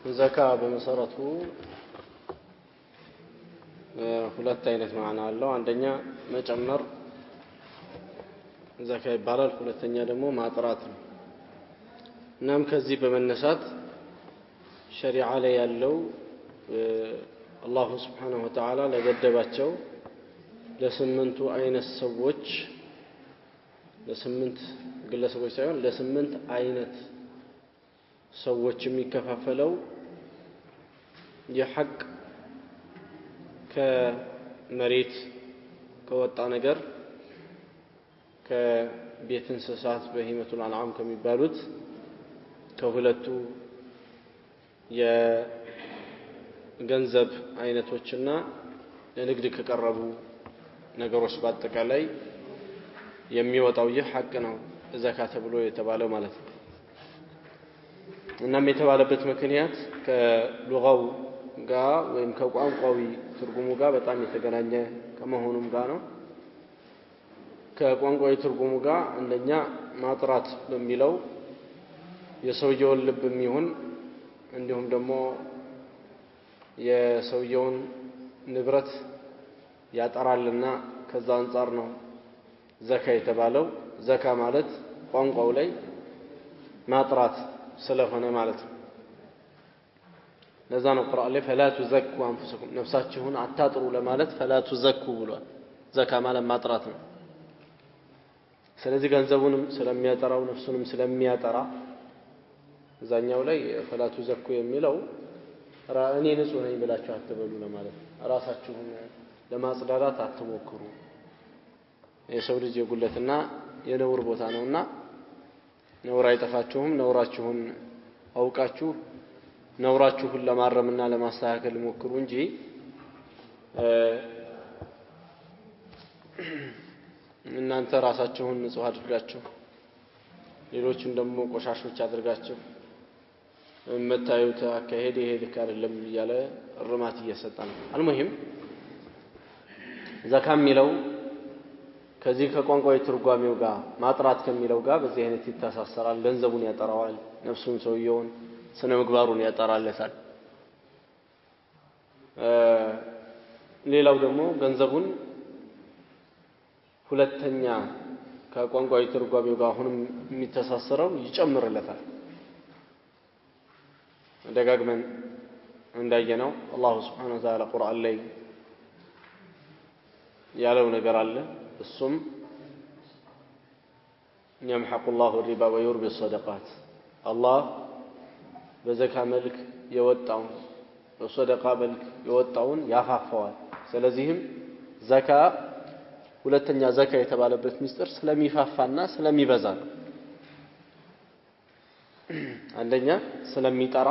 ዘካ በመሰረቱ ሁለት አይነት ማዕና አለው። አንደኛ መጨመር ዘካ ይባላል። ሁለተኛ ደግሞ ማጥራት ነው። እናም ከዚህ በመነሳት ሸሪዓ ላይ ያለው አላሁ ስብሓነሁ ወተዓላ ለገደባቸው ለስምንቱ አይነት ሰዎች ለስምንት ግለሰቦች ሳይሆን ለስምንት አይነት ሰዎች የሚከፋፈለው የሐቅ ከመሬት ከወጣ ነገር ከቤት እንስሳት በሂመቱል አንዓም ከሚባሉት ከሁለቱ የገንዘብ አይነቶችና ለንግድ ከቀረቡ ነገሮች በአጠቃላይ የሚወጣው ይህ ሐቅ ነው ዘካ ተብሎ የተባለው ማለት ነው። እናም የተባለበት ምክንያት ከሉጋው ጋር ወይም ከቋንቋዊ ትርጉሙ ጋር በጣም የተገናኘ ከመሆኑም ጋር ነው። ከቋንቋዊ ትርጉሙ ጋር አንደኛ ማጥራት በሚለው የሰውየውን ልብ የሚሆን እንዲሁም ደግሞ የሰውየውን ንብረት ያጠራልና ከዛ አንፃር ነው ዘካ የተባለው። ዘካ ማለት ቋንቋው ላይ ማጥራት ስለሆነ ማለት ነው። ለዛ ነው ቁርአን ላይ ፈላ ተዘኩ አንፉሰኩም ነፍሳችሁን አታጥሩ ለማለት ፈላ ተዘኩ ብሏል። ዘካ ማለት ማጥራት ነው። ስለዚህ ገንዘቡንም ስለሚያጠራው ነፍሱንም ስለሚያጠራ እዛኛው ላይ ፈላ ተዘኩ የሚለው እኔ ንጹህ ነኝ ብላችሁ አትበሉ ለማለት ነው። ራሳችሁን ለማጽዳዳት አትሞክሩ። የሰው ልጅ የጉለትና የነውር ቦታ ነውና ነውር አይጠፋችሁም። ነውራችሁን አውቃችሁ ነውራችሁን ለማረምና ለማስተካከል ሞክሩ እንጂ እናንተ ራሳችሁን ንጹህ አድርጋችሁ ሌሎችን ደግሞ ቆሻሾች አድርጋችሁ መታዩት አካሄድ ይሄ ልክ አይደለም እያለ እርማት እየሰጠ ነው። አልሙሂም ዘካ የሚለው ከዚህ ከቋንቋዊ ትርጓሜው ጋር ማጥራት ከሚለው ጋር በዚህ አይነት ይተሳሰራል። ገንዘቡን ያጠራዋል፣ ነፍሱን ሰውየውን ስነ ምግባሩን ያጠራለታል። ሌላው ደግሞ ገንዘቡን ሁለተኛ ከቋንቋዊ ትርጓሜው ጋር አሁንም የሚተሳሰረው ይጨምርለታል። ደጋግመን እንዳየነው አላሁ ስብሓነሁ ወተዓላ ቁርአን ላይ ያለው ነገር አለ። እሱም يمحق الله الربا ويربي الصدقات አላህ በዘካ መልክ የወጣውን በሰደቃ መልክ የወጣውን ያፋፋዋል። ስለዚህም ዘካ ሁለተኛ ዘካ የተባለበት ምስጢር ስለሚፋፋና ስለሚበዛ ነው። አንደኛ ስለሚጠራ፣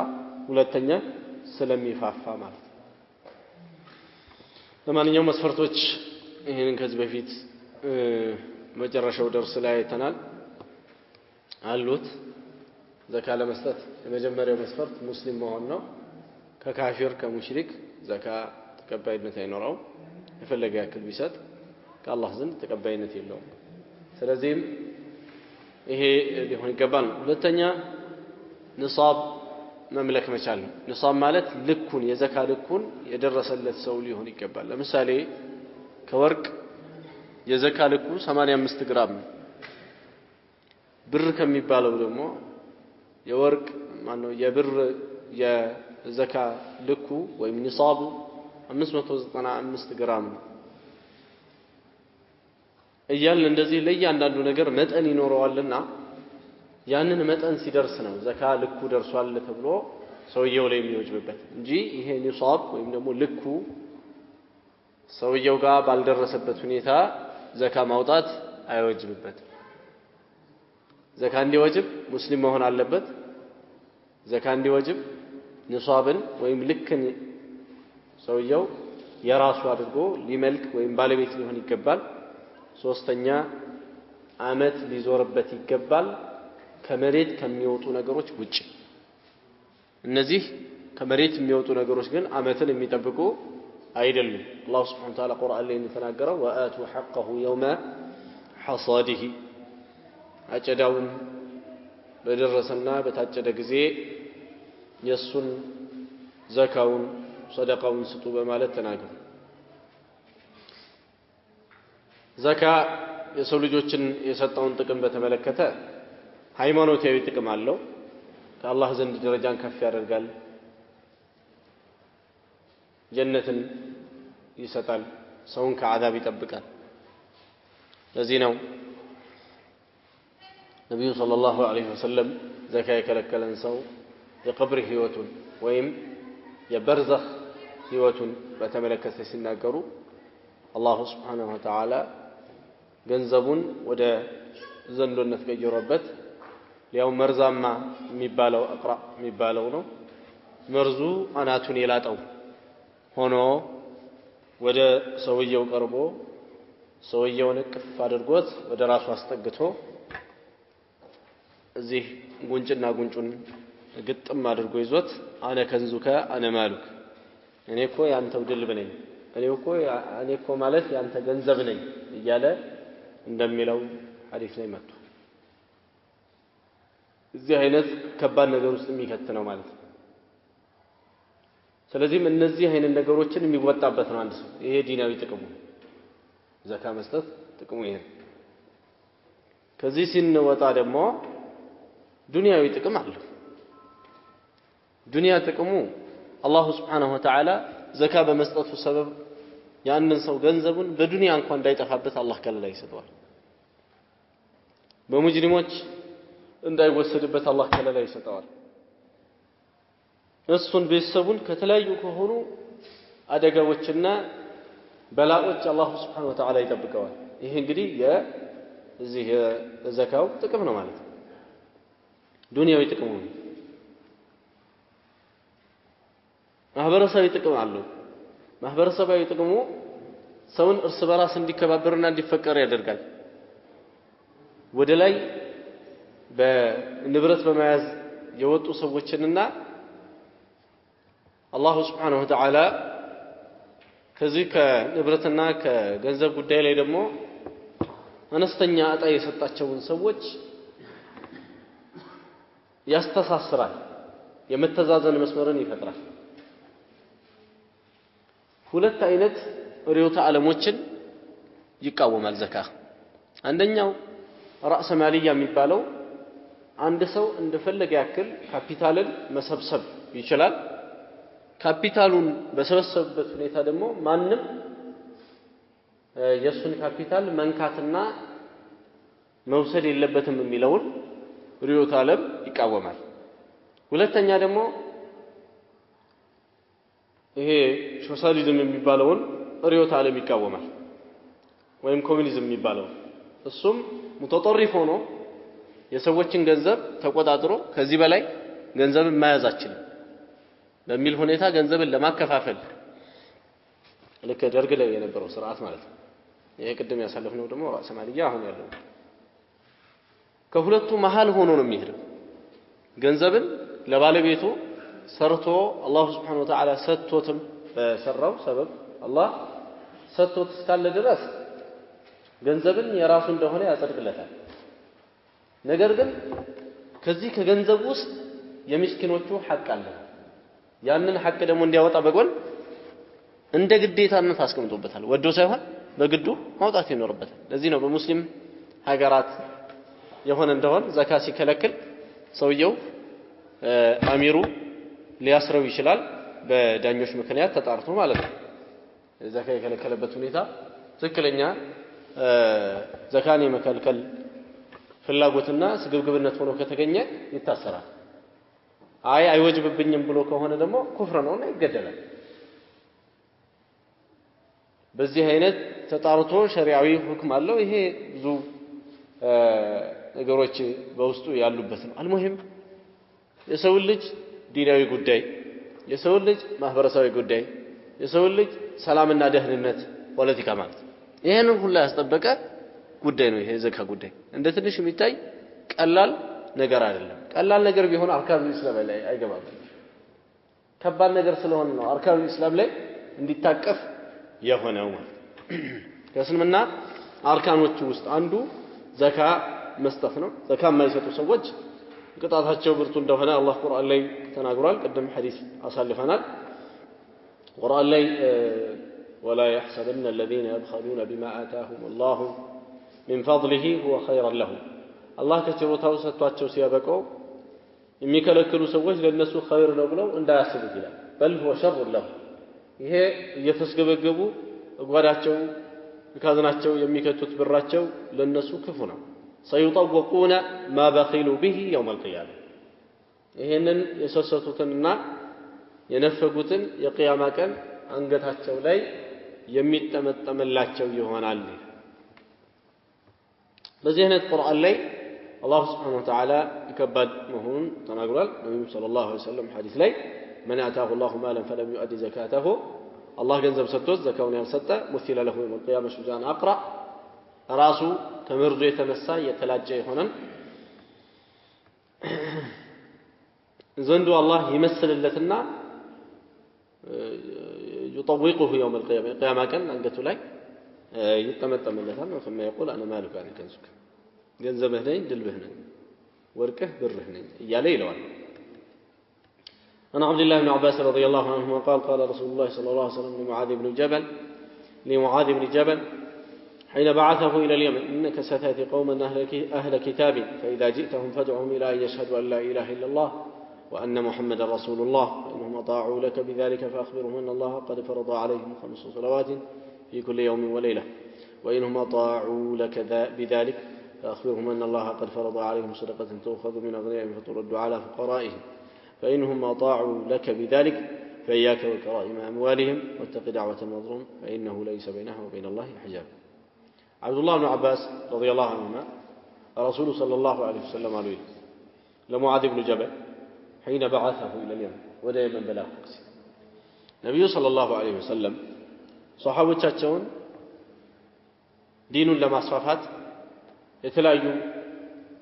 ሁለተኛ ስለሚፋፋ ማለት ነው። ለማንኛውም መስፈርቶች ይሄንን ከዚህ በፊት መጨረሻው ደርስ ላይ አይተናል አሉት። ዘካ ለመስጠት የመጀመሪያው መስፈርት ሙስሊም መሆን ነው። ከካፊር ከሙሽሪክ ዘካ ተቀባይነት አይኖረውም። የፈለገ ያክል ቢሰጥ ከአላህ ዘንድ ተቀባይነት የለውም። ስለዚህም ይሄ ሊሆን ይገባል። ሁለተኛ ንሳብ መምለክ መቻል ነው። ንሳብ ማለት ልኩን የዘካ ልኩን የደረሰለት ሰው ሊሆን ይገባል። ለምሳሌ ከወርቅ የዘካ ልኩ 85 ግራም ነው። ብር ከሚባለው ደግሞ የወርቅ ማነው የብር የዘካ ልኩ ወይም ንሳቡ 595 ግራም ነው። እያልን እንደዚህ ለእያንዳንዱ ነገር መጠን ይኖረዋልና ያንን መጠን ሲደርስ ነው ዘካ ልኩ ደርሷል ተብሎ ሰውየው ላይ የሚወጅብበት እንጂ ይሄ ንሳብ ወይም ደግሞ ልኩ ሰውየው ጋር ባልደረሰበት ሁኔታ ዘካ ማውጣት አይወጅብበትም። ዘካ እንዲወጅብ ሙስሊም መሆን አለበት። ዘካ እንዲወጅብ ንሳብን ወይም ልክን ሰውየው የራሱ አድርጎ ሊመልክ ወይም ባለቤት ሊሆን ይገባል። ሶስተኛ አመት ሊዞርበት ይገባል ከመሬት ከሚወጡ ነገሮች ውጪ። እነዚህ ከመሬት የሚወጡ ነገሮች ግን አመትን የሚጠብቁ አይደሉም። አላህ Subhanahu Wa Ta'ala ቁርአን ላይ እንደተናገረው ወአቱ ሐቀሁ የውመ ሐሳዲሂ አጨዳውን በደረሰና በታጨደ ጊዜ የሱን ዘካውን ሰደቃውን ስጡ በማለት ተናገሩ። ዘካ የሰው ልጆችን የሰጠውን ጥቅም በተመለከተ ሃይማኖታዊ ጥቅም አለው። ከአላህ ዘንድ ደረጃን ከፍ ያደርጋል፣ ጀነትን ይሰጣል፣ ሰውን ከዓዛብ ይጠብቃል። ለዚህ ነው ነብዩ ሰለላሁ ዐለይሂ ወሰለም ዘካ የከለከለን ሰው የቀብር ህይወቱን ወይም የበርዘኽ ህይወቱን በተመለከተ ሲናገሩ አላሁ ሱብሓነሁ ወተዓላ ገንዘቡን ወደ ዘንዶነት ቀይሮበት ያው መርዛማ የሚባለው አቅራ የሚባለው ነው። መርዙ አናቱን የላጠው ሆኖ ወደ ሰውየው ቀርቦ ሰውየውን እቅፍ አድርጎት ወደ ራሱ አስጠግቶ እዚህ ጉንጭና ጉንጩን ግጥም አድርጎ ይዞት አነ ከንዙከ አነ ማሉክ እኔ እኮ ያንተው ድልብ ነኝ፣ እኔ እኮ ማለት ያንተ ገንዘብ ነኝ እያለ እንደሚለው ሐዲስ ላይ መጥቷል። እዚህ አይነት ከባድ ነገር ውስጥ የሚከት ነው ማለት ነው። ስለዚህም እነዚህ አይነት ነገሮችን የሚወጣበት ነው አንድ ሰው። ይሄ ዲናዊ ጥቅሙ ዘካ መስጠት ጥቅሙ ይሄ። ከዚህ ሲንወጣ ደግሞ ዱንያዊ ጥቅም አለው። ዱንያ ጥቅሙ አላሁ ሱብሓነሁ ወተዓላ ዘካ በመስጠቱ ሰበብ ያንን ሰው ገንዘቡን በዱንያ እንኳን እንዳይጠፋበት አላህ ከለላ ይሰጠዋል። በሙጅሪሞች እንዳይወሰድበት አላህ ከለላ ይሰጠዋል። እሱን ቤተሰቡን ከተለያዩ ከሆኑ አደጋዎችና በላዎች አላሁ ሱብሓነሁ ወተዓላ ይጠብቀዋል። ይሄ እንግዲህ የዚህ የዘካው ጥቅም ነው ማለት ነው። ዱንያዊ ጥቅሙ ነው። ማህበረሰባዊ ጥቅም አለው። ማህበረሰባዊ ጥቅሙ ሰውን እርስ በራስ እንዲከባበርና እንዲፈቀር ያደርጋል። ወደ ላይ በንብረት በመያዝ የወጡ ሰዎችንና አላሁ ሱብሓነሁ ወተዓላ ከዚህ ከንብረትና ከገንዘብ ጉዳይ ላይ ደግሞ አነስተኛ ዕጣ የሰጣቸውን ሰዎች ያስተሳስራል፣ የመተዛዘን መስመርን ይፈጥራል። ሁለት አይነት ርዕዮተ ዓለሞችን ይቃወማል ዘካ። አንደኛው ራስ ማልያ የሚባለው አንድ ሰው እንደፈለገ ያክል ካፒታልን መሰብሰብ ይችላል። ካፒታሉን በሰበሰበበት ሁኔታ ደግሞ ማንም የሱን ካፒታል መንካትና መውሰድ የለበትም የሚለውን ርዕዮተ ዓለም ይቃወማል። ሁለተኛ ደግሞ ይሄ ሶሻሊዝም የሚባለውን ርዕዮተ ዓለም ይቃወማል፣ ወይም ኮሙኒዝም የሚባለው እሱም ሙተጠሪፍ ሆኖ የሰዎችን ገንዘብ ተቆጣጥሮ ከዚህ በላይ ገንዘብን መያዝ አይችልም በሚል ሁኔታ ገንዘብን ለማከፋፈል ልክ ደርግ ላይ የነበረው ስርዓት ማለት ነው። ይሄ ቅድም ያሳለፍነው ደግሞ ራስ ማልያ አሁን ያለው ከሁለቱ መሃል ሆኖ ነው የሚሄደው። ገንዘብን ለባለቤቱ ሰርቶ አላሁ ሱብሓነሁ ወተዓላ ሰጥቶትም በሰራው ሰበብ አላህ ሰጥቶት እስካለ ድረስ ገንዘብን የራሱ እንደሆነ ያጸድቅለታል። ነገር ግን ከዚህ ከገንዘብ ውስጥ የምስኪኖቹ ሐቅ አለ። ያንን ሐቅ ደግሞ እንዲያወጣ በጎን እንደ ግዴታነት አስቀምጦበታል። ወዶ ሳይሆን በግዱ ማውጣት ይኖርበታል። ለዚህ ነው በሙስሊም ሀገራት የሆነ እንደሆነ ዘካ ሲከለክል ሰውየው አሚሩ ሊያስረው ይችላል፣ በዳኞች ምክንያት ተጣርቶ ማለት ነው። ዘካ የከለከለበት ሁኔታ ትክክለኛ ዘካን የመከልከል ፍላጎትና ስግብግብነት ሆኖ ከተገኘ ይታሰራል። አይወጅብብኝም ብሎ ከሆነ ደግሞ ኩፍር ነውና ይገደላል። በዚህ አይነት ተጣርቶ ሸሪዓዊ ሁክም አለው። ይሄ ብዙ ነገሮች በውስጡ ያሉበት ነው። አልሙሂም የሰው ልጅ ዲናዊ ጉዳይ፣ የሰው ልጅ ማህበረሰባዊ ጉዳይ፣ የሰው ልጅ ሰላምና ደህንነት፣ ፖለቲካ ማለት ይሄንን ሁሉ ያስጠበቀ ጉዳይ ነው። ይሄ ዘካ ጉዳይ እንደ ትንሽ የሚታይ ቀላል ነገር አይደለም። ቀላል ነገር ቢሆን አርካኑ ኢስላም ላይ አይገባም። ከባድ ነገር ስለሆነ ነው አርካኑ ኢስላም ላይ እንዲታቀፍ የሆነው ማለት ከእስልምና አርካኖቹ ውስጥ አንዱ ዘካ መስጠት ነው። ዘካ የማይሰጡ ሰዎች ቅጣታቸው ብርቱ እንደሆነ አላህ ቁርአን ላይ ተናግሯል። ቀደም ሐዲስ አሳልፈናል። ቁርአን ላይ ولا يحسبن الذين يبخلون بما آتاهم الله من فضله هو خيرا لهم الله ከችሮታው ሰጥቷቸው ሲያበቀው የሚከለክሉ ሰዎች ለነሱ ኸይር ነው ብለው እንዳያስቡት ይላል። بل هو شر لهم ይሄ እየተስገበገቡ ጓዳቸው ካዝናቸው የሚከቱት ብራቸው ለነሱ ክፉ ነው። سيطوقون ما بخلوا به يوم القيامة ይሄንን የሰሰቱትና የነፈጉትን የቂያማ ቀን አንገታቸው ላይ የሚጠመጠምላቸው ይሆናል። በዚህ አይነት ቁርአን ላይ አላህ Subhanahu Wa Ta'ala ከባድ መሆኑን ተናግሯል። ነብዩ ሰለላሁ ዐለይሂ ወሰለም ሐዲስ ላይ من آتاه الله مالا فلم يؤدي زكاته الله ገንዘብ ሰጥቶት ዘካውን ያልሰጠ مثل له يوم القيامة شجاعا أقرأ ራሱ ከመርዙ የተነሳ የተላጀ ይሆናል ዘንዱ አላህ ይመስልለትና يطوقه يوم القيامة قيامة كان አንገቱ ላይ ይጠመጠምለታል ثم يقول أنا مالك عن كنزك ገንዘብህ ነኝ ድልብህ ነኝ ወርቅህ ብርህ ነኝ እያለ ይለዋል። أنا عبد الله بن عباس رضي الله عنهما قال قال رسول الله صلى الله عليه وسلم لمعاذ بن جبل حين بعثه إلى اليمن إنك ستأتي قوما أهل كتاب فإذا جئتهم فادعهم إلى أن يشهدوا أن لا إله إلا الله وأن محمد رسول الله فإنهم أطاعوا لك بذلك فأخبرهم أن الله قد فرض عليهم 5 صلوات في كل يوم وليلة وإنهم أطاعوا لك بذلك فأخبرهم أن الله قد فرض عليهم صدقة تؤخذ من أغنيائهم فترد على فقرائهم فإنهم أطاعوا لك بذلك فإياك وكرائم أموالهم واتق دعوة المظلوم فإنه ليس بينها وبين الله حجاب. عبد الله بن عباس رضي الله عنهما الرسول صلى الله عليه وسلم قال لمعاذ بن جبل حين بعثه إلى اليمن ودا يمن بلاغ النبي صلى الله عليه وسلم صحابتهم دين ለማስፋፋት የተለያዩ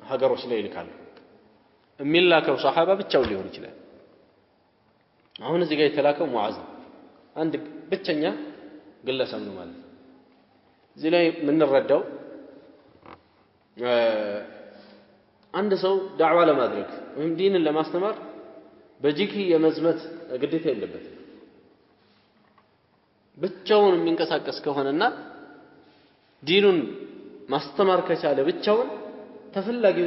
ሀገሮች ላይ ይልካሉ። የሚላከው ሷሃባ ብቻው ሊሆን ይችላል። አሁን እዚህ ጋር የተላከው ሙዓዝ አንድ ብቸኛ ግለሰብ ነው ማለት ነው። እዚህ ላይ የምንረዳው አንድ ሰው ዳዕዋ ለማድረግ ወይም ዲንን ለማስተማር በጅኪ የመዝመት ግዴታ የለበትም። ብቻውን የሚንቀሳቀስ ከሆነና ዲኑን ማስተማር ከቻለ ብቻውን ተፈላጊው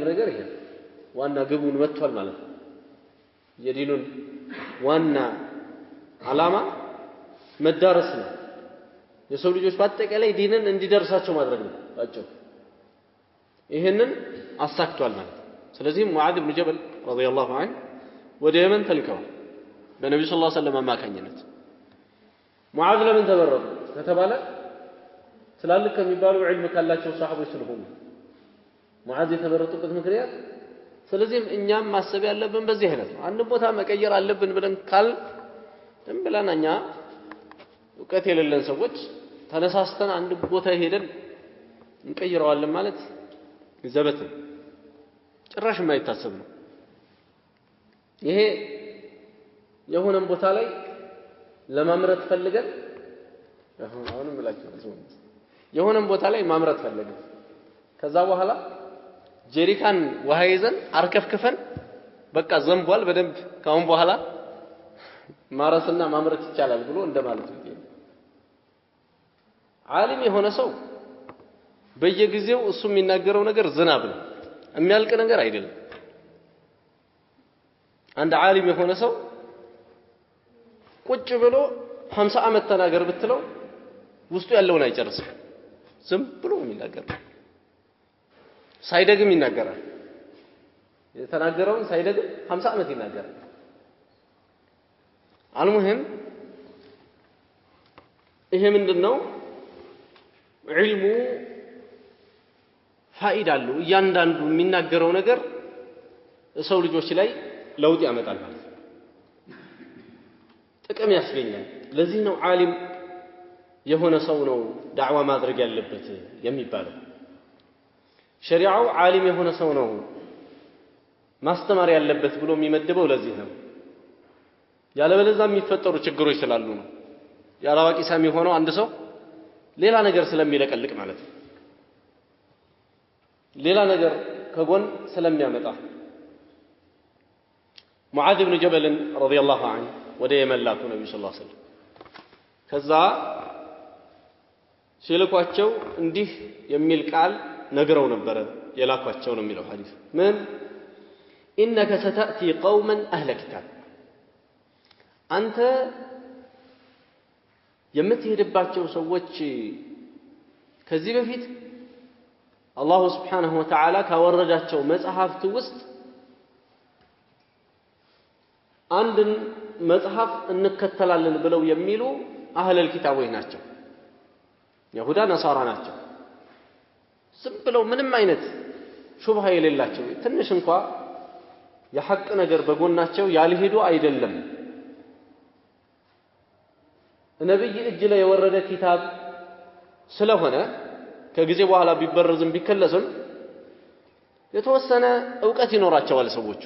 ነገር ይሄ ዋና ግቡን መጥቷል ማለት ነው። የዲኑን ዋና ዓላማ መዳረስ ነው። የሰው ልጆች በአጠቃላይ ዲንን እንዲደርሳቸው ማድረግ ነው ታቸው ይሄንን አሳክቷል ማለት ነው። ስለዚህ ሙዓዝ ኢብኑ ጀበል ረዲየላሁ ዐንሁ ወደ የመን ተልከዋል በነብዩ ሰለላሁ ዐለይሂ ወሰለም አማካኝነት። ሙዓዝ ለምን ተመረጡ ከተባለ ስላልክ ከሚባሉ ዒልም ካላቸው ሰሃቦች ስለሆኑ ሙዓዝ የተመረጡበት ምክንያት። ስለዚህ እኛም ማሰብ ያለብን በዚህ አይነት ነው። አንድ ቦታ መቀየር አለብን ብለን ካል ብለን እኛ እውቀት የሌለን ሰዎች ተነሳስተን አንድ ቦታ ሄደን እንቀይረዋለን ማለት ዘበት ጭራሽ የማይታሰብ ነው። ይሄ የሆነን ቦታ ላይ ለማምረት ፈልገን አሁንም ብላችሁ የሆነን ቦታ ላይ ማምረት ፈልገን ከዛ በኋላ ጀሪካን ውሃ ይዘን አርከፍክፈን በቃ ዘንቧል በደንብ ካሁን በኋላ ማረስና ማምረት ይቻላል ብሎ እንደማለት ነው። ዓሊም የሆነ ሰው በየጊዜው እሱ የሚናገረው ነገር ዝናብ ነው የሚያልቅ ነገር አይደለም። አንድ ዓሊም የሆነ ሰው ቁጭ ብሎ 50 ዓመት ተናገር ብትለው ውስጡ ያለውን አይጨርስም። ዝም ብሎ የሚናገር ሳይደግም ይናገራል። የተናገረውን ሳይደግም 50 ዓመት ይናገራል። አልሙሂም ይሄ ምንድነው ዒልሙ ፋይዳ አለው። እያንዳንዱ የሚናገረው ነገር ሰው ልጆች ላይ ለውጥ ያመጣል ማለት ነው። ጥቅም ያስገኛል። ለዚህ ነው ዓሊም የሆነ ሰው ነው ዳዕዋ ማድረግ ያለበት የሚባለው። ሸሪዓው ዓሊም የሆነ ሰው ነው ማስተማር ያለበት ብሎ የሚመድበው ለዚህ ነው። ያለበለዚያ የሚፈጠሩ ችግሮች ስላሉ ነው። ያላዋቂ ሳሚ ሆነው አንድ ሰው ሌላ ነገር ስለሚለቀልቅ ማለት ነው። ሌላ ነገር ከጎን ስለሚያመጣ ሙዓዝ ብን ጀበል ረዲየላሁ ዐንሁ ወደ የመን ላኩ ነብዩ ሰለላሁ ዐለይሂ ወሰለም ከዛ ሲልኳቸው እንዲህ የሚል ቃል ነግረው ነበር የላኳቸው ነው የሚለው ሐዲስ ምን إنك ستأتي قوما أهل كتاب أنت የምትሄድባቸው ሰዎች ከዚህ በፊት አላሁ Subhanahu Wa Ta'ala ካወረዳቸው መጽሐፍት ውስጥ አንድን መጽሐፍ እንከተላለን ብለው የሚሉ አህለል ኪታቦች ናቸው ይሁዳ ነሳራ ናቸው ዝም ብለው ምንም አይነት ሹብሃ የሌላቸው ትንሽ እንኳን የሐቅ ነገር በጎናቸው ያልሄዱ አይደለም ነብይ እጅ ላይ የወረደ ኪታብ ስለሆነ ከጊዜ በኋላ ቢበረዝም ቢከለስም የተወሰነ ዕውቀት ይኖራቸዋል ሰዎቹ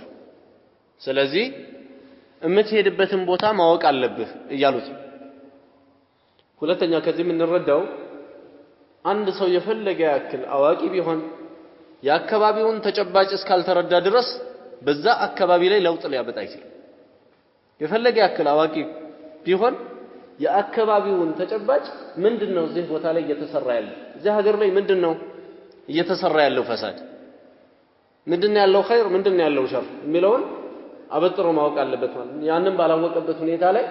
ስለዚህ እምትሄድበትን ቦታ ማወቅ አለብህ እያሉት ሁለተኛ ከዚህ የምንረዳው አንድ ሰው የፈለገ ያክል አዋቂ ቢሆን የአካባቢውን ተጨባጭ እስካልተረዳ ድረስ በዛ አካባቢ ላይ ለውጥ ሊያመጣ ይችላል የፈለገ ያክል አዋቂ ቢሆን የአካባቢውን ተጨባጭ ምንድነው እዚህ ቦታ ላይ እየተሰራ ያለው እዚህ ሀገር ላይ ምንድነው እየተሰራ ያለው ፈሳድ ምንድነው ያለው ኸይር ምንድነው ያለው ሸር የሚለውን አበጥሮ ማወቅ አለበት ማለት ያንን ባላወቀበት ሁኔታ ላይ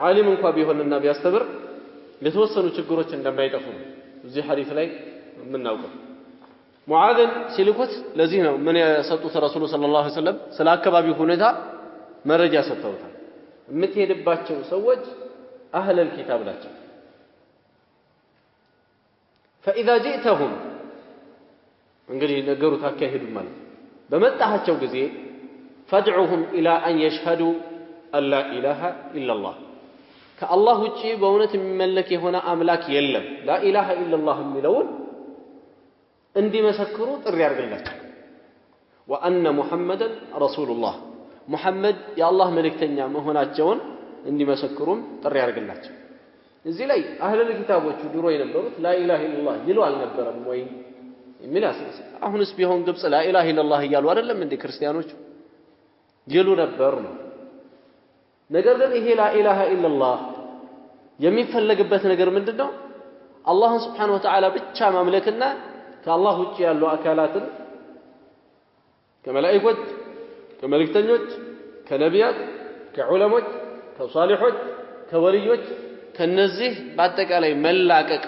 ዓሊም እንኳን ቢሆንና ቢያስተምር ለተወሰኑ ችግሮች እንደማይጠፉ እዚህ ሐዲስ ላይ የምናውቀው ሙዓዝን ሲልኩት ለዚህ ነው ምን የሰጡት ረሱሉ ሰለላሁ ዐለይሂ ወሰለም ስለ አካባቢው ሁኔታ መረጃ ሰጥተውታል የምትሄድባቸው ሰዎች አህለል ኪታብ ናቸው فإذا جئتهم እንግዲህ ነገሩት አካሄዱ ማለት በመጣሃቸው ጊዜ فادعهم إلى أن يشهدوا أن لا إله إلا الله ከአላህ ውጪ በእውነት የሚመለክ የሆነ አምላክ የለም لا إله إلا الله የሚለውን እንዲመሰክሩ ጥሪ ያርግላቸው وأن محمدا رسول الله محمد يا الله መልእክተኛ መሆናቸውን እንዲመሰክሩም ጥሪ ያርግላቸው እዚህ ላይ አህለል ኪታቦቹ ድሮ የነበሩት لا إله إلا الله ይሉ አልነበረም ወይ የሚላስ አሁንስ ቢሆን ግብጽ لا إله إلا الله እያሉ አይደለም እንደ ክርስቲያኖች ይሉ ነበር ነው ነገር ግን ይሄ لا إله إلا الله የሚፈለግበት ነገር ምንድነው አላህን Subhanahu Wa Ta'ala ብቻ ማምለክና ከአላህ ውጪ ያሉ አካላትን ከመላእክቶች ከመልእክተኞች ከነቢያት ከዑለሞች ከሷሊሖች ከወልዮች ከነዚህ በአጠቃላይ መላቀቅ